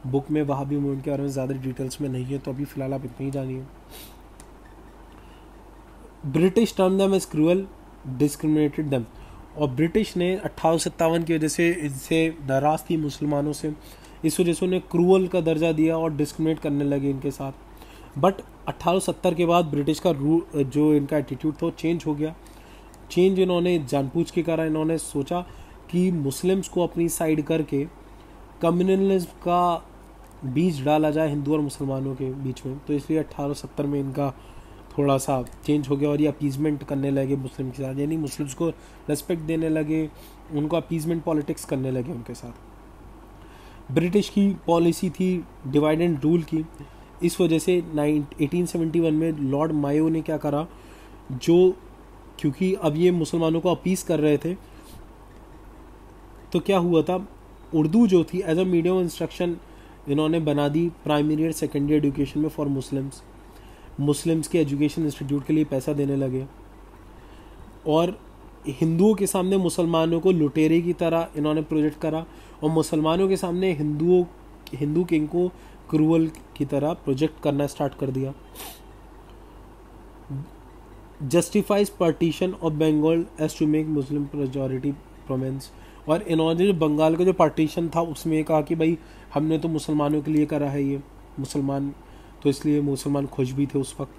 बुक में वहाबी मूवमेंट के बारे में ज़्यादा डिटेल्स में नहीं है, तो अभी फ़िलहाल आप इतना ही जानिए। British term them as cruel, discriminated them, और ब्रिटिश ने 1857 की वजह से इनसे नाराज़ थी मुसलमानों से, इस वजह से उन्हें क्रूअल का दर्जा दिया और डिस्क्रिमिनेट करने लगे इनके साथ। बट 1870 के बाद ब्रिटिश का जो इनका एटीट्यूड था वो चेंज हो गया। चेंज इन्होंने जानबूझ के करा। इन्होंने सोचा कि मुस्लिम्स को अपनी साइड करके कम्युनलिज्म का बीज डाला जाए हिंदू और मुसलमानों के बीच में। तो इसलिए 1870 में इनका थोड़ा सा चेंज हो गया और ये अपीजमेंट करने लगे मुस्लिम के साथ, यानी मुस्लिम्स को रेस्पेक्ट देने लगे, उनको अपीजमेंट पॉलिटिक्स करने लगे उनके साथ। ब्रिटिश की पॉलिसी थी डिवाइड एंड रूल की। इस वजह से 1871 में लॉर्ड मायो ने क्या करा, जो क्योंकि अब ये मुसलमानों को अपीज कर रहे थे, तो क्या हुआ था, उर्दू जो थी as a medium of instruction इन्होंने बना दी प्राइमरी और सेकेंडरी एजुकेशन में फॉर मुस्लिम्स के एजुकेशन इंस्टीट्यूट के लिए पैसा देने लगे। और हिंदुओं के सामने मुसलमानों को लुटेरे की तरह इन्होंने प्रोजेक्ट करा और मुसलमानों के सामने हिंदू किंग को क्रूअल की तरह प्रोजेक्ट करना स्टार्ट कर दिया। Justifies partition of Bengal as to make Muslim majority province, और इन्होंने जो बंगाल का जो पार्टीशन था उसमें ये कहा कि भाई हमने तो मुसलमानों के लिए करा है ये मुसलमान, तो इसलिए मुसलमान खुश भी थे उस वक्त।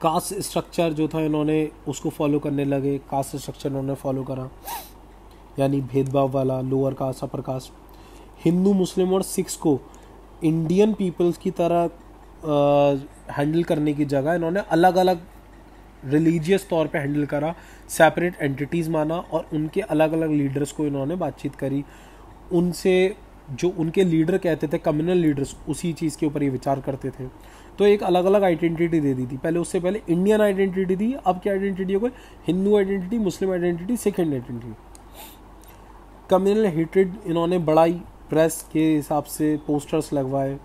कास्ट स्ट्रक्चर जो था इन्होंने उसको फॉलो करने लगे। कास्ट स्ट्रक्चर इन्होंने फॉलो करा, यानी भेदभाव वाला, lower caste upper caste. Hindu Muslim और सिख्स को इंडियन पीपल्स की तरह हैंडल करने की जगह इन्होंने अलग अलग रिलीजियस तौर पे हैंडल करा, सेपरेट एंटिटीज़ माना और उनके अलग अलग लीडर्स को इन्होंने बातचीत करी, उनसे जो उनके लीडर कहते थे कम्युनल लीडर्स उसी चीज़ के ऊपर ये विचार करते थे। तो एक अलग अलग आइडेंटिटी दे दी थी। पहले उससे पहले इंडियन आइडेंटिटी थी, अब क्या आइडेंटिटी हो गई, Hindu identity, Muslim identity, second identity. Communal hatred इन्होंने बढ़ाई, प्रेस के हिसाब से पोस्टर्स लगवाए,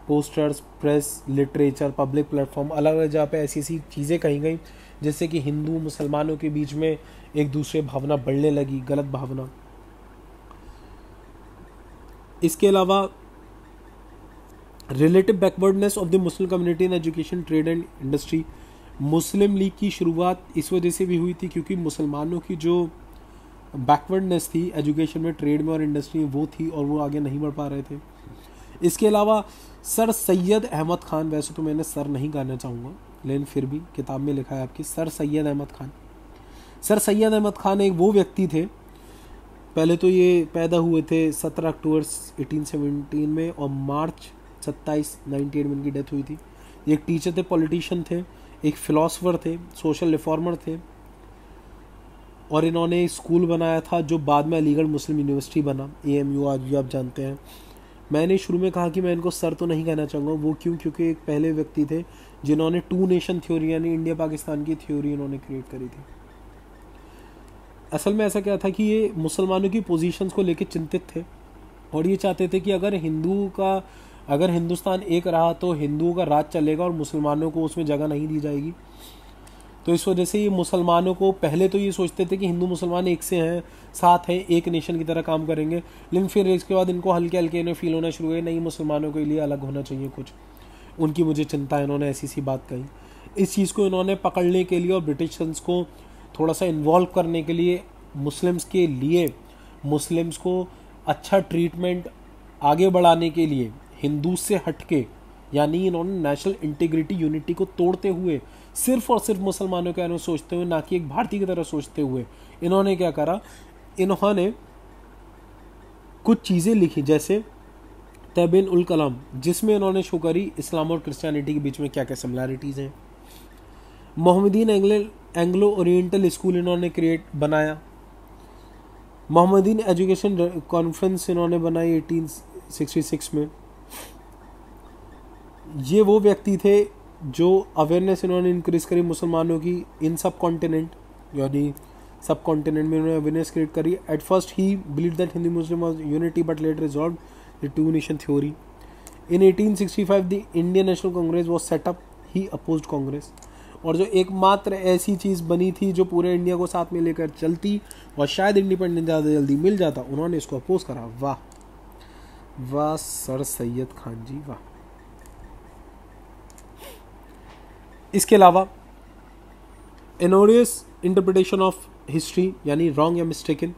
posters, press, literature, public platform, अलग अलग जगह पे ऐसी ऐसी चीज़ें कही गई जिससे कि हिंदू मुसलमानों के बीच में एक दूसरे भावना बढ़ने लगी, गलत भावना। इसके अलावा relative backwardness of the Muslim community in education, trade and industry. Muslim league की शुरुआत इस वजह से भी हुई थी क्योंकि मुसलमानों की जो बैकवर्डनेस थी एजुकेशन में, ट्रेड में और इंडस्ट्री में वो थी और वो आगे नहीं बढ़ पा रहे थे। इसके अलावा सर सैयद अहमद खान, वैसे तो मैंने सर नहीं कहना चाहूँगा लेकिन फिर भी किताब में लिखा है आपकी सर सैयद अहमद खान। सर सैयद अहमद खान एक वो व्यक्ति थे, पहले तो ये पैदा हुए थे 17 अक्टूबर 1817 में और मार्च 27 1998 में इनकी डेथ हुई थी। ये एक टीचर थे, पॉलिटिशियन थे, एक फिलोसफर थे, सोशल रिफॉर्मर थे और इन्होंने स्कूल बनाया था जो बाद में अलीगढ़ मुस्लिम यूनिवर्सिटी बना, AMU आज भी आप जानते हैं। मैंने शुरू में कहा कि मैं इनको सर तो नहीं कहना चाहूँगा, वो क्यों, क्योंकि एक पहले व्यक्ति थे जिन्होंने 2 नेशन थ्योरी यानी इंडिया पाकिस्तान की थ्योरी इन्होंने क्रिएट करी थी। असल में ऐसा क्या था कि ये मुसलमानों की पोजीशंस को लेकर चिंतित थे और ये चाहते थे कि अगर हिंदुस्तान एक रहा तो हिंदुओं का राज चलेगा और मुसलमानों को उसमें जगह नहीं दी जाएगी। तो इस वजह से ये मुसलमानों को, पहले तो ये सोचते थे कि हिंदू मुसलमान एक से हैं, साथ हैं, एक नेशन की तरह काम करेंगे, लेकिन फिर इसके बाद इनको हल्के हल्के इन्हें फील होना शुरू हुए नहीं मुसलमानों के लिए अलग होना चाहिए कुछ, उनकी मुझे चिंता है। इन्होंने ऐसी सी बात कही। इस चीज़ को इन्होंने पकड़ने के लिए और ब्रिटिशर्स को थोड़ा सा इन्वॉल्व करने के लिए मुस्लिम्स को अच्छा ट्रीटमेंट आगे बढ़ाने के लिए हिंदू से हटके, यानी इन्होंने नेशनल इंटीग्रिटी यूनिटी को तोड़ते हुए सिर्फ और सिर्फ मुसलमानों के अनुसार सोचते हुए, ना कि एक भारतीय की तरह सोचते हुए, इन्होंने क्या करा, इन्होंने कुछ चीज़ें लिखी जैसे तबीन उल कलाम, जिसमें इन्होंने शो करी इस्लाम और क्रिश्चियनिटी के बीच में क्या क्या सिमिलैरिटीज़ हैं। मोहम्मदीन एंग्लो ओरिएंटल स्कूल इन्होंने बनाया। मोहम्मदीन एजुकेशन कॉन्फ्रेंस इन्होंने बनाई 1866 में। ये वो व्यक्ति थे जो अवेयरनेस इन्होंने इंक्रीज करी मुसलमानों की इन सब कॉन्टिनेंट, यानी सब कॉन्टिनेंट में इन्होंने अवेयरनेस क्रिएट करी। At first he believe that Hindu Muslim was unity but later resolve the 2 nation theory. In 1865 the Indian national Congress was set up, he opposed Congress. और जो एकमात्र ऐसी चीज़ बनी थी जो पूरे इंडिया को साथ में लेकर चलती और शायद इंडिपेंडेंस ज़्यादा जल्दी मिल जाता, उन्होंने इसको अपोज करा। वाह वाह सर सैयद खान जी, वाह। इसके अलावा एनोरियस इंटरप्रिटेशन ऑफ हिस्ट्री, यानी रॉन्ग या मिस्टेकन,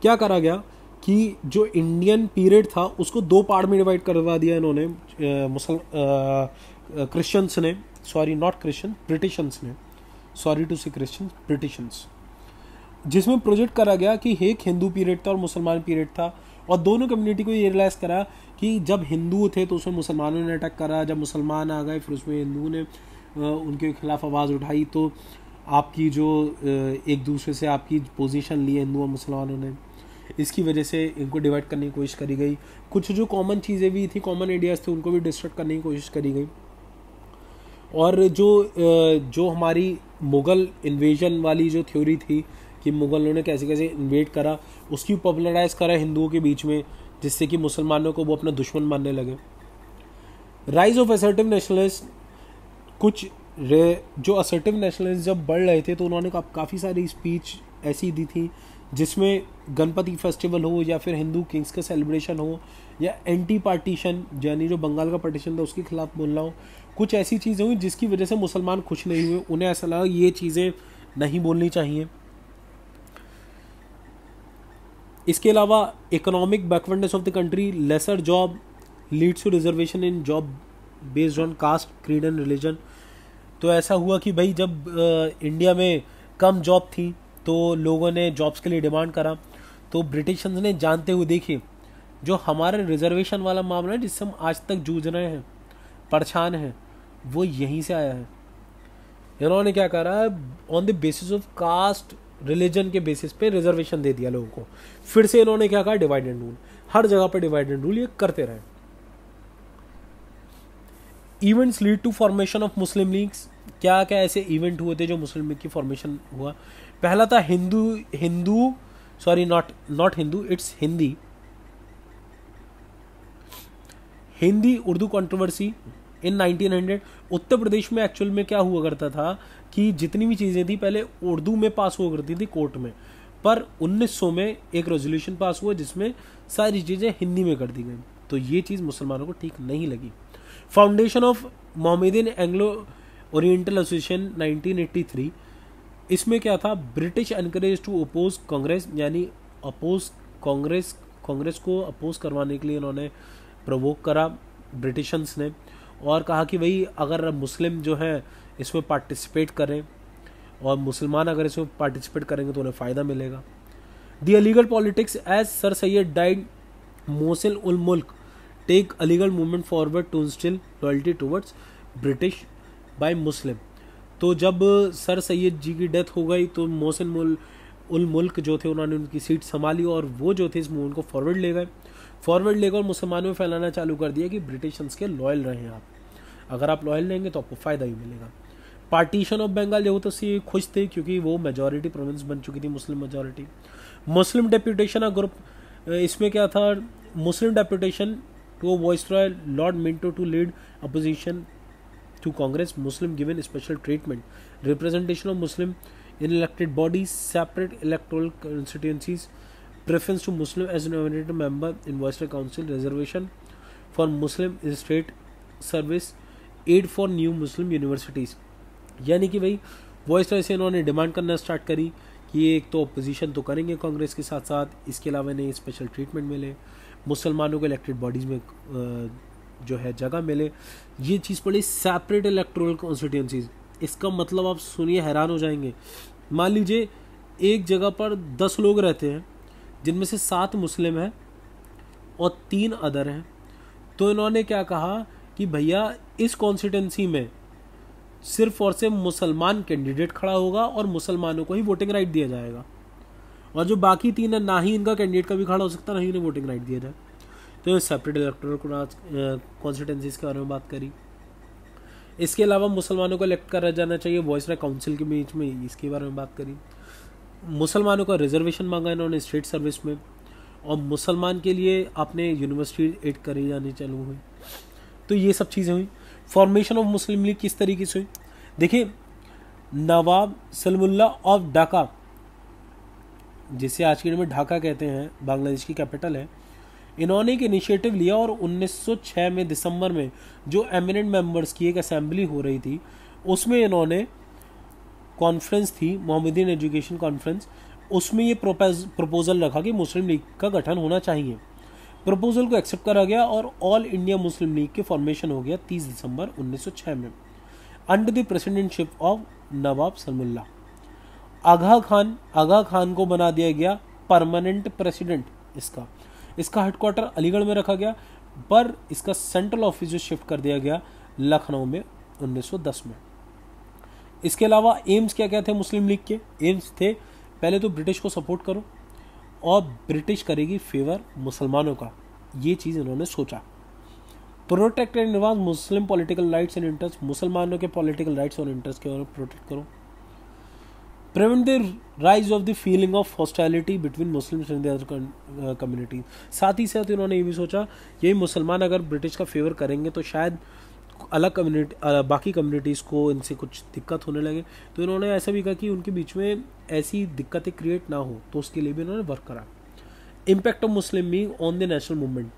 क्या करा गया कि जो इंडियन पीरियड था उसको 2 पार्ट में डिवाइड करवा दिया इन्होंने, क्रिश्चियंस ने, सॉरी नॉट क्रिश्चियन, ब्रिटिशंस ने, सॉरी टू से क्रिश्चियन, ब्रिटिशंस, जिसमें प्रोजेक्ट करा गया कि एक हिंदू पीरियड था और मुसलमान पीरियड था और दोनों कम्युनिटी को ये रियलाइज़ करा कि जब हिंदू थे तो उसमें मुसलमानों ने अटैक करा, जब मुसलमान आ गए फिर उसमें हिंदू ने उनके खिलाफ आवाज़ उठाई, तो आपकी जो एक दूसरे से आपकी पोजीशन ली हिंदू और मुसलमानों ने, इसकी वजह से इनको डिवाइड करने की कोशिश करी गई। कुछ जो कॉमन चीज़ें भी थी, कॉमन आइडियाज़ थे, उनको भी डिस्ट्रक्ट करने की कोशिश करी गई। और जो हमारी मुग़ल इन्वेजन वाली जो थ्योरी थी कि मुग़लों ने कैसे कैसे इन्वेड करा, उसकी पॉपुलराइज करा हिंदुओं के बीच में, जिससे कि मुसलमानों को वो अपना दुश्मन मानने लगे। राइज ऑफ असर्टिव नेशनलिस्ट, कुछ जो असर्टिव नेशनलिस्ट जब बढ़ रहे थे तो उन्होंने काफ़ी सारी स्पीच ऐसी दी थी जिसमें गणपति फेस्टिवल हो या फिर हिंदू किंग्स का सेलिब्रेशन हो या एंटी पार्टीशन, यानी जो बंगाल का पार्टीशन था उसके खिलाफ बोलना हो, कुछ ऐसी चीज़ें हुई जिसकी वजह से मुसलमान खुश नहीं हुए। उन्हें ऐसा लगा ये चीज़ें नहीं बोलनी चाहिए। इसके अलावा economic backwardness of the country, lesser job leads to reservation in job based on caste, creed and religion. तो ऐसा हुआ कि भाई जब इंडिया में कम जॉब थी तो लोगों ने जॉब्स के लिए डिमांड करा, तो ब्रिटिशर्स ने जानते हुए, देखिए जो हमारा रिजर्वेशन वाला मामला है जिससे हम आज तक जूझ रहे हैं, परेशान हैं, वो यहीं से आया है। इन्होंने क्या करा, on the basis of caste religion के बेसिस पे रिजर्वेशन दे दिया लोगों को। फिर से इन्होंने क्या कहा, डिवाइड एंड रूल, हर जगह पे डिवाइड एंड रूल ये करते रहे। Events lead to formation of Muslim leagues, क्या क्या ऐसे इवेंट हुए थे जो मुस्लिम लीग की फॉर्मेशन हुआ। पहला था not Hindu, it's Hindi Urdu controversy in 1900। Uttar Pradesh में एक्चुअल में क्या हुआ करता था कि जितनी भी चीज़ें थी पहले उर्दू में पास हुआ करती थी कोर्ट में, पर 1900 में एक रेजोल्यूशन पास हुआ जिसमें सारी चीज़ें हिंदी में कर दी गई। तो ये चीज़ मुसलमानों को ठीक नहीं लगी। Foundation of Mohammedan Anglo Oriental Association 1983, इसमें क्या था, British encourage to oppose Congress, यानी कांग्रेस को अपोज करवाने के लिए इन्होंने प्रवोक करा ब्रिटिशंस ने, और कहा कि भाई अगर मुस्लिम जो है इसमें पार्टिसिपेट करें और मुसलमान अगर इसमें पार्टिसिपेट करेंगे तो उन्हें फ़ायदा मिलेगा। The Aligarh politics, as sir Syed died Mohsin ul Mulk take Aligarh movement forward to instil loyalty towards British by Muslim. तो जब सर सैयद जी की डेथ हो गई तो मोहसिन उल मुल्क जो थे उन्होंने उनकी सीट संभाली और वो जो थे इस मूवमेंट को फॉरवर्ड ले गए और मुसलमानों में फैलाना चालू कर दिया कि ब्रिटिशर्स के लॉयल रहें आप, अगर आप लॉयल रहेंगे तो आपको फ़ायदा ही मिलेगा। पार्टीशन ऑफ बंगाल जो तो से खुश थे क्योंकि वो मेजॉरिटी प्रोविंस बन चुकी थी, Muslim majority. Muslim deputation group, इसमें क्या था, Muslim deputation to viceroy lord Minto to lead opposition to Congress, Muslim given special treatment, representation of Muslim in elected bodies, separate electoral constituencies, preference to Muslim as an nominated member in Viceroy Council, reservation for Muslim in state service, aid for new Muslim universities। यानी कि भाई viceroy से इन्होंने demand करना start करी कि एक तो अपोजिशन तो करेंगे कांग्रेस के साथ साथ, इसके अलावा इन्हें स्पेशल ट्रीटमेंट मिले, मुसलमानों को इलेक्टेड बॉडीज़ में जो है जगह मिले। ये चीज़ पड़ी सेपरेट इलेक्टोरल कॉन्स्टिट्यूंसीज। इसका मतलब आप सुनिए हैरान हो जाएंगे। मान लीजिए एक जगह पर 10 लोग रहते हैं जिनमें से 7 मुस्लिम हैं और 3 अदर हैं, तो इन्होंने क्या कहा कि भैया इस कॉन्स्टिट्यूंसी में सिर्फ और सिर्फ मुसलमान कैंडिडेट खड़ा होगा और मुसलमानों को ही वोटिंग राइट दिया जाएगा, और जो बाकी 3 है ना ही इनका कैंडिडेट कभी खड़ा हो सकता ना ही उन्हें वोटिंग राइट दिया जाए। तो सेपरेट इलेक्टोरल कॉन्स्टिट्यूंसीज के बारे में बात करी। इसके अलावा मुसलमानों को इलेक्ट करा जाना चाहिए वॉइसरॉय काउंसिल के बीच में, इसके बारे में बात करी। मुसलमानों का रिजर्वेशन मांगा इन्होंने स्टेट सर्विस में, और मुसलमान के लिए अपने यूनिवर्सिटी एड करी जानी चालू हुई। तो ये सब चीज़ें हुई। फॉर्मेशन ऑफ मुस्लिम लीग किस तरीके से हुई, देखिए नवाब सलमुल्लाह ऑफ ढाका, जिसे आज के डेट में ढाका कहते हैं, बांग्लादेश की कैपिटल है, इन्होंने एक इनिशिएटिव लिया और 1906 में दिसंबर में जो एमिनेंट मेंबर्स की एक असेंबली हो रही थी उसमें इन्होंने कॉन्फ्रेंस थी, मोहम्मदन एजुकेशन कॉन्फ्रेंस, उसमें ये प्रपोजल रखा कि मुस्लिम लीग का गठन होना चाहिए। प्रपोजल को एक्सेप्ट करा गया और ऑल इंडिया मुस्लिम लीग के फॉर्मेशन हो गया 30 दिसंबर 1906 में अंडर द प्रेसिडेंटशिप ऑफ नवाब सलमुल्लाह। आगा खान को बना दिया गया परमानेंट प्रेसिडेंट। इसका हेडक्वार्टर अलीगढ़ में रखा गया, पर इसका सेंट्रल ऑफिस जो शिफ्ट कर दिया गया लखनऊ में 1910 में। इसके अलावा एम्स क्या क्या थे मुस्लिम लीग के? एम्स थे पहले तो ब्रिटिश को सपोर्ट करो और ब्रिटिश करेगी फेवर मुसलमानों का, ये चीज़ इन्होंने सोचा। Protect and advance Muslim political rights and interest, मुसलमानों के पॉलिटिकल राइट्स और इंटरेस्ट के प्रोटेक्ट करो। Prevent the rise of the feeling of hostility between Muslims and the other communities. साथ ही साथ इन्होंने ये भी सोचा यही मुसलमान अगर ब्रिटिश का फेवर करेंगे तो शायद अलग कम्युनिटी बाकी कम्युनिटीज़ को इनसे कुछ दिक्कत होने लगे, तो इन्होंने ऐसा भी कहा कि उनके बीच में ऐसी दिक्कतें क्रिएट ना हो, तो उसके लिए भी इन्होंने वर्क करा। Impact of Muslim league on the national movement,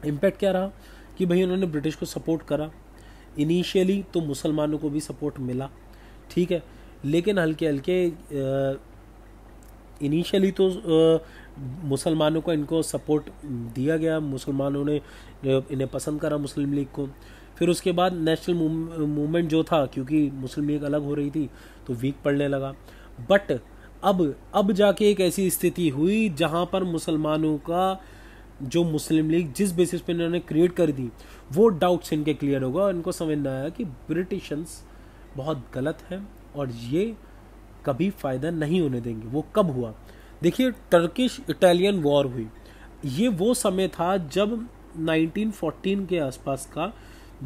impact क्या रहा कि भाई उन्होंने ब्रिटिश को सपोर्ट करा इनिशियली, तो मुसलमानों को भी सपोर्ट मिला, ठीक है, लेकिन हल्के हल्के इनिशियली तो मुसलमानों को इनको सपोर्ट दिया गया, मुसलमानों ने इन्हें पसंद करा मुस्लिम लीग को। फिर उसके बाद नेशनल मूवमेंट जो था, क्योंकि मुस्लिम लीग अलग हो रही थी तो वीक पड़ने लगा। बट अब जाके एक ऐसी स्थिति हुई जहां पर मुसलमानों का जो मुस्लिम लीग जिस बेसिस पे इन्होंने क्रिएट कर दी वो डाउट्स इनके क्लियर होगा और इनको समझ में आया कि बहुत गलत है और ये कभी फ़ायदा नहीं होने देंगे। वो कब हुआ? देखिए, टर्किश इटालियन वॉर हुई, ये वो समय था जब 1914 के आसपास का,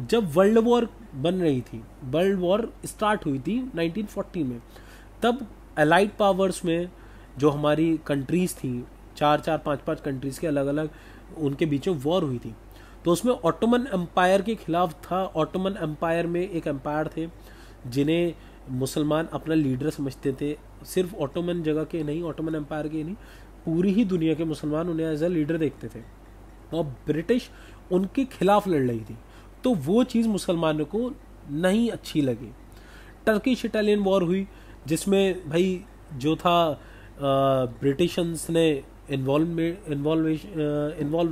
जब वर्ल्ड वॉर बन रही थी, वर्ल्ड वॉर स्टार्ट हुई थी 1914 में। तब अलाइड पावर्स में जो हमारी कंट्रीज़ थी, 4-4, 5-5 कंट्रीज़ के अलग अलग उनके बीच में वॉर हुई थी। तो उसमें ऑटोमन एम्पायर के खिलाफ था। ऑटोमन एम्पायर में एक एम्पायर थे जिन्हें मुसलमान अपना लीडर समझते थे। सिर्फ ऑटोमन जगह के नहीं, ऑटोमन एम्पायर के नहीं, पूरी ही दुनिया के मुसलमान उन्हें एज अ लीडर देखते थे और ब्रिटिश उनके खिलाफ लड़ रही थी। तो वो चीज़ मुसलमानों को नहीं अच्छी लगी। टर्किश इटालियन वॉर हुई जिसमें भाई जो था ब्रिटिशन्स ने इन्वॉल्व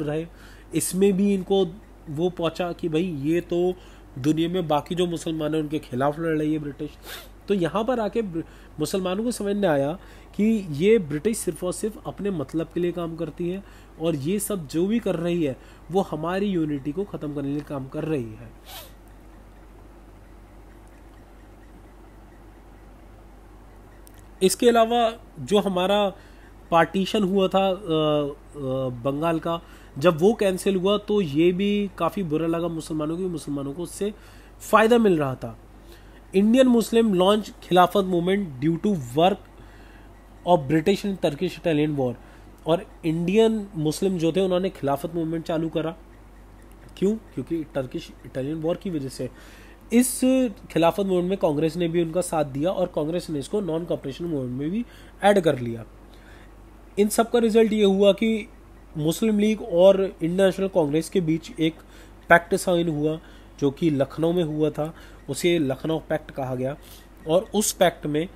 रहे। इसमें भी इनको वो पहुंचा कि भाई ये तो दुनिया में बाकी जो मुसलमान हैं उनके खिलाफ लड़ रही है ब्रिटिश। तो यहाँ पर आके मुसलमानों को समझ में आया कि ये ब्रिटिश सिर्फ और सिर्फ अपने मतलब के लिए काम करती है और ये सब जो भी कर रही है वो हमारी यूनिटी को ख़त्म करने के लिए काम कर रही है। इसके अलावा जो हमारा पार्टीशन हुआ था बंगाल का, जब वो कैंसिल हुआ तो ये भी काफ़ी बुरा लगा मुसलमानों को, मुसलमानों को उससे फ़ायदा मिल रहा था। Indian Muslim launch Khilafat movement due to work of British and Turkish Italian war. और इंडियन मुस्लिम जो थे उन्होंने खिलाफत मूवमेंट चालू करा। क्यों? क्योंकि टर्किश इटालियन वॉर की वजह से। इस खिलाफत मूवमेंट में कांग्रेस ने भी उनका साथ दिया और कांग्रेस ने इसको नॉन कॉपरेशन मूवमेंट में भी ऐड कर लिया। इन सब का रिजल्ट ये हुआ कि मुस्लिम लीग और इंडियन नेशनल कांग्रेस के बीच एक पैक्ट साइन हुआ जो कि लखनऊ में हुआ था। उसे लखनऊ पैक्ट कहा गया और उस पैक्ट में,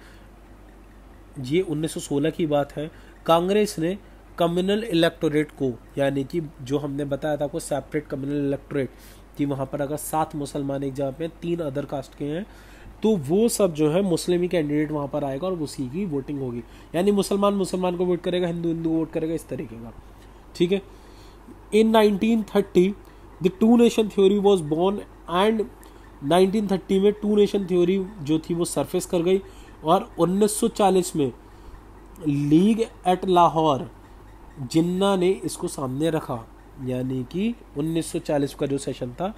ये 1916 की बात है, कांग्रेस ने कम्युनल इलेक्टोरेट को, यानी कि जो हमने बताया था आपको सेपरेट कम्युनल इलेक्टोरेट, कि वहाँ पर अगर 7 मुसलमान एक जगह पे 3 अदर कास्ट के हैं तो वो सब जो है मुस्लिम ही कैंडिडेट वहाँ पर आएगा और उसी की वोटिंग होगी। यानी मुसलमान मुसलमान को वोट करेगा, हिंदू हिंदू वोट करेगा, इस तरीके का। ठीक है। इन 1930 the two nation theory was born and 1930 में टू नेशन थ्योरी जो थी वो सरफेस कर गई और 1940 में लीग एट लाहौर जिन्ना ने इसको सामने रखा। यानी कि 1940 का जो सेशन था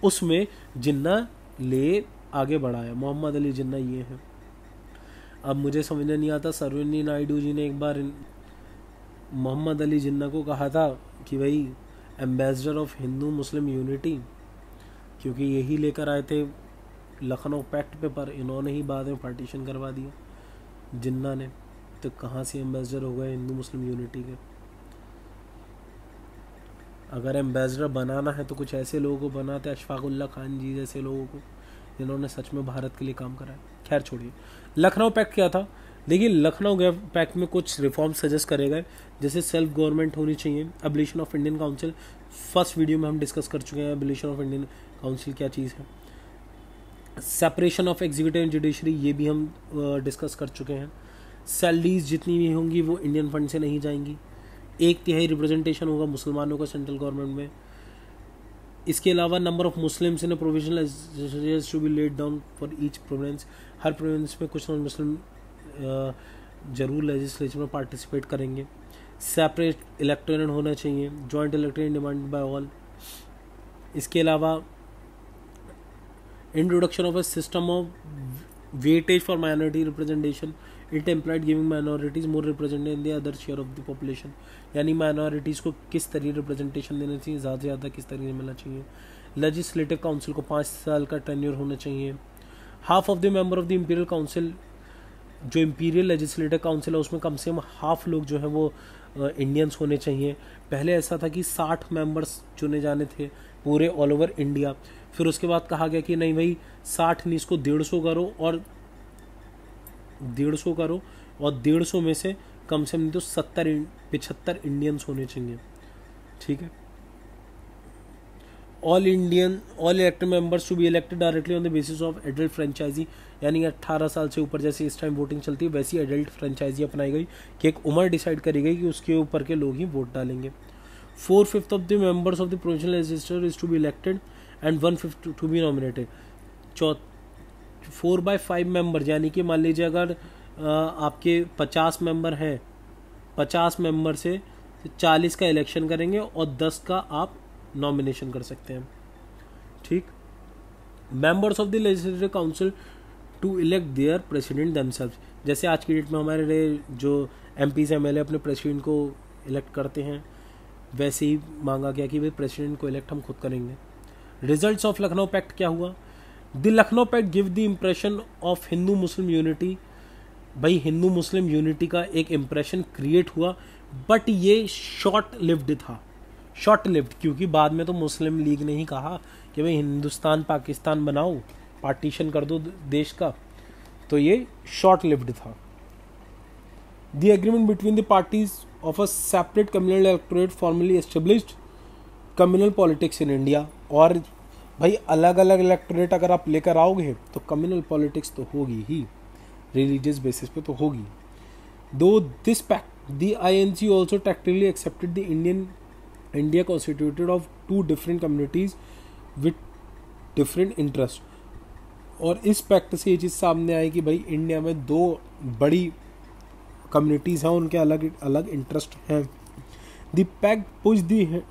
उसमें जिन्ना ले आगे बढ़ाया। मोहम्मद अली जिन्ना ये हैं। अब मुझे समझने नहीं आता, सरोजिनी नायडू जी ने एक बार मोहम्मद अली जिन्ना को कहा था कि भाई ambassador of Hindu Muslim unity, क्योंकि यही लेकर आए थे लखनऊ पैक्ट पे, पर इन्होंने ही बाद में पार्टीशन करवा दिया जिन्ना ने। तो कहाँ से एम्बेसडर हो गए हिंदू मुस्लिम यूनिटी के? अगर एम्बेसडर बनाना है तो कुछ ऐसे लोगों को बनाते, अशफाकुल्ला खान जी जैसे लोगों को, जिन्होंने सच में भारत के लिए काम करा है। खैर छोड़िए। लखनऊ पैक्ट क्या था? देखिए, लखनऊ पैक्ट में कुछ रिफॉर्म सजेस्ट करे गए, जैसे सेल्फ गवर्नमेंट होनी चाहिए, abolition of Indian council. First video में हम डिस्कस कर चुके हैं एबलिशन ऑफ इंडियन काउंसिल क्या चीज़ है। Separation of executive and judiciary, ये भी हम डिस्कस कर चुके हैं। सैलरीज जितनी भी होंगी वो इंडियन फंड से नहीं जाएंगी। 1/3 रिप्रेजेंटेशन होगा मुसलमानों का सेंट्रल गवर्नमेंट में। इसके अलावा number of Muslims in provisional legislature to be laid down for each province. हर प्रोविंस में कुछ नॉन मुस्लिम जरूर लेजिस्लेचर में पार्टिसिपेट करेंगे। सेपरेट इलेक्टोरेट होना चाहिए, joint electorate demand by all. इसके अलावा introduction of a system of weightage for minority representation, it employed giving minorities more representation in the other share of the population. यानी minorities को किस तरीके representation देना चाहिए, ज़्यादा से ज़्यादा किस तरीके से मिलना चाहिए। लेजिस्लेटिव काउंसिल को 5 साल का टेन्योर होना चाहिए। Half of the member of the imperial council, जो इंपीरियल लेजिस्लेटिव काउंसिल है उसमें कम से कम हाफ लोग जो हैं वो इंडियंस होने चाहिए। पहले ऐसा था कि 60 मेंबर्स चुने जाने थे पूरे ऑल ओवर इंडिया। फिर उसके बाद कहा गया कि नहीं भाई 60 नहीं, इसको 150 करो और 150 करो और 150 में से कम से कम तो 75 इंडियन्स होने चाहिए। ठीक है। All elected members to be elected directly on the basis of adult franchise, यानी 18 साल से ऊपर जैसे इस टाइम वोटिंग चलती है वैसी एडल्ट फ्रेंचाइजी अपनाई गई कि एक उम्र डिसाइड करी गई कि उसके ऊपर के लोग ही वोट डालेंगे। 4/5 of the members of the provincial legislature is to be elected and 1/5 to be nominated. 4/5 member, यानी कि मान लीजिए अगर आपके 50 मेंबर हैं, 50 मेंबर से 40 का इलेक्शन करेंगे और 10 का आप नॉमिनेशन कर सकते हैं। ठीक। Members of the legislative council to elect their president themselves, जैसे आज की डेट में हमारे जो एमपीज एमएलए अपने प्रेसिडेंट को इलेक्ट करते हैं, वैसे ही मांगा गया कि भाई प्रेसिडेंट को इलेक्ट हम खुद करेंगे। रिजल्ट्स ऑफ लखनऊ पैक्ट क्या हुआ? The Lucknow pact give the impression of Hindu Muslim unity. भाई हिंदू मुस्लिम यूनिटी का एक इम्प्रेशन क्रिएट हुआ, बट ये शॉर्ट लिव्ड था। शॉर्ट लिव्ड क्योंकि बाद में तो मुस्लिम लीग ने ही कहा कि भाई हिंदुस्तान पाकिस्तान बनाओ, पार्टीशन कर दो देश का, तो ये शॉर्ट लिव्ड था। The agreement between the parties of a separate communal electorate formally established communal politics in India. और भाई अलग अलग इलेक्टोरेट अगर आप लेकर आओगे तो कम्युनल पॉलिटिक्स तो होगी ही, रिलीजियस बेसिस पे तो होगी। Though this pact the INC also tactically accepted the India constituted of 2 different communities with different interest. और इस पैक्ट से ये चीज़ सामने आई कि भाई इंडिया में 2 बड़ी कम्युनिटीज़ हैं, उनके अलग अलग इंटरेस्ट हैं। The pact push the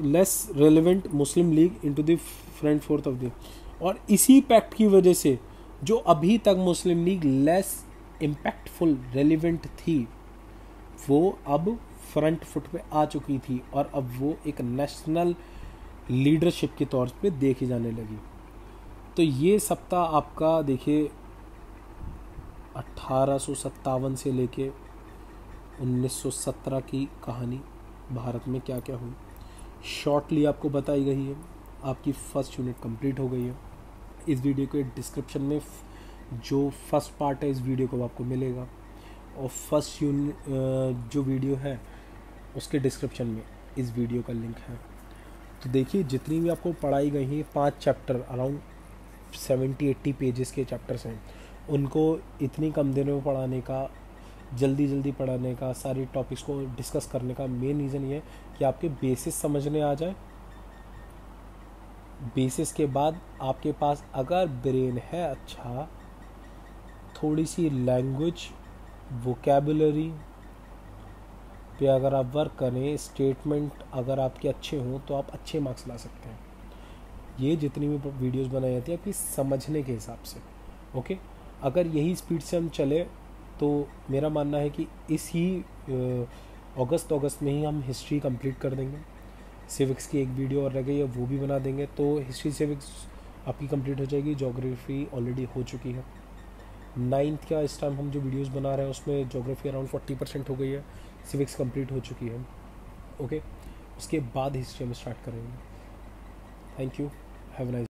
less relevant Muslim League into the front forth of the, और इसी पैक्ट की वजह से जो अभी तक Muslim League less impactful relevant थी, वो अब फ्रंट फुट पे आ चुकी थी और अब वो एक नेशनल लीडरशिप के तौर पे देखी जाने लगी। तो ये सप्ताह आपका देखिए 1857 से लेके 1917 की कहानी भारत में क्या क्या हुई शॉर्टली आपको बताई गई है। आपकी फर्स्ट यूनिट कंप्लीट हो गई है। इस वीडियो के डिस्क्रिप्शन में जो फर्स्ट पार्ट है इस वीडियो को आपको मिलेगा, और फर्स्ट यूनिट जो वीडियो है उसके डिस्क्रिप्शन में इस वीडियो का लिंक है। तो देखिए जितनी भी आपको पढ़ाई गई है 5 चैप्टर अराउंड 70-80 पेजेस के चैप्टर्स हैं, उनको इतनी कम दिनों में पढ़ाने का, जल्दी पढ़ाने का, सारी टॉपिक्स को डिस्कस करने का मेन रीज़न ये है कि आपके बेसिस समझने आ जाए। बेसिस के बाद आपके पास अगर ब्रेन है अच्छा, थोड़ी सी लैंग्वेज वोकैबुलरी पे अगर आप वर्क करें, स्टेटमेंट अगर आपके अच्छे हों तो आप अच्छे मार्क्स ला सकते हैं। ये जितनी भी वीडियोस बनाई जाती है आपकी समझने के हिसाब से, ओके। अगर यही स्पीड से हम चले तो मेरा मानना है कि इस ही अगस्त में ही हम हिस्ट्री कंप्लीट कर देंगे। सिविक्स की एक वीडियो और रह गई है, वो भी बना देंगे, तो हिस्ट्री सिविक्स आपकी कंप्लीट हो जाएगी। ज्योग्राफी ऑलरेडी हो चुकी है। 9th का इस टाइम हम जो वीडियोस बना रहे हैं उसमें ज्योग्राफी अराउंड 40% हो गई है, सिविक्स कंप्लीट हो चुकी है, ओके। उसके बाद हिस्ट्री हम स्टार्ट करेंगे। Thank you, have a nice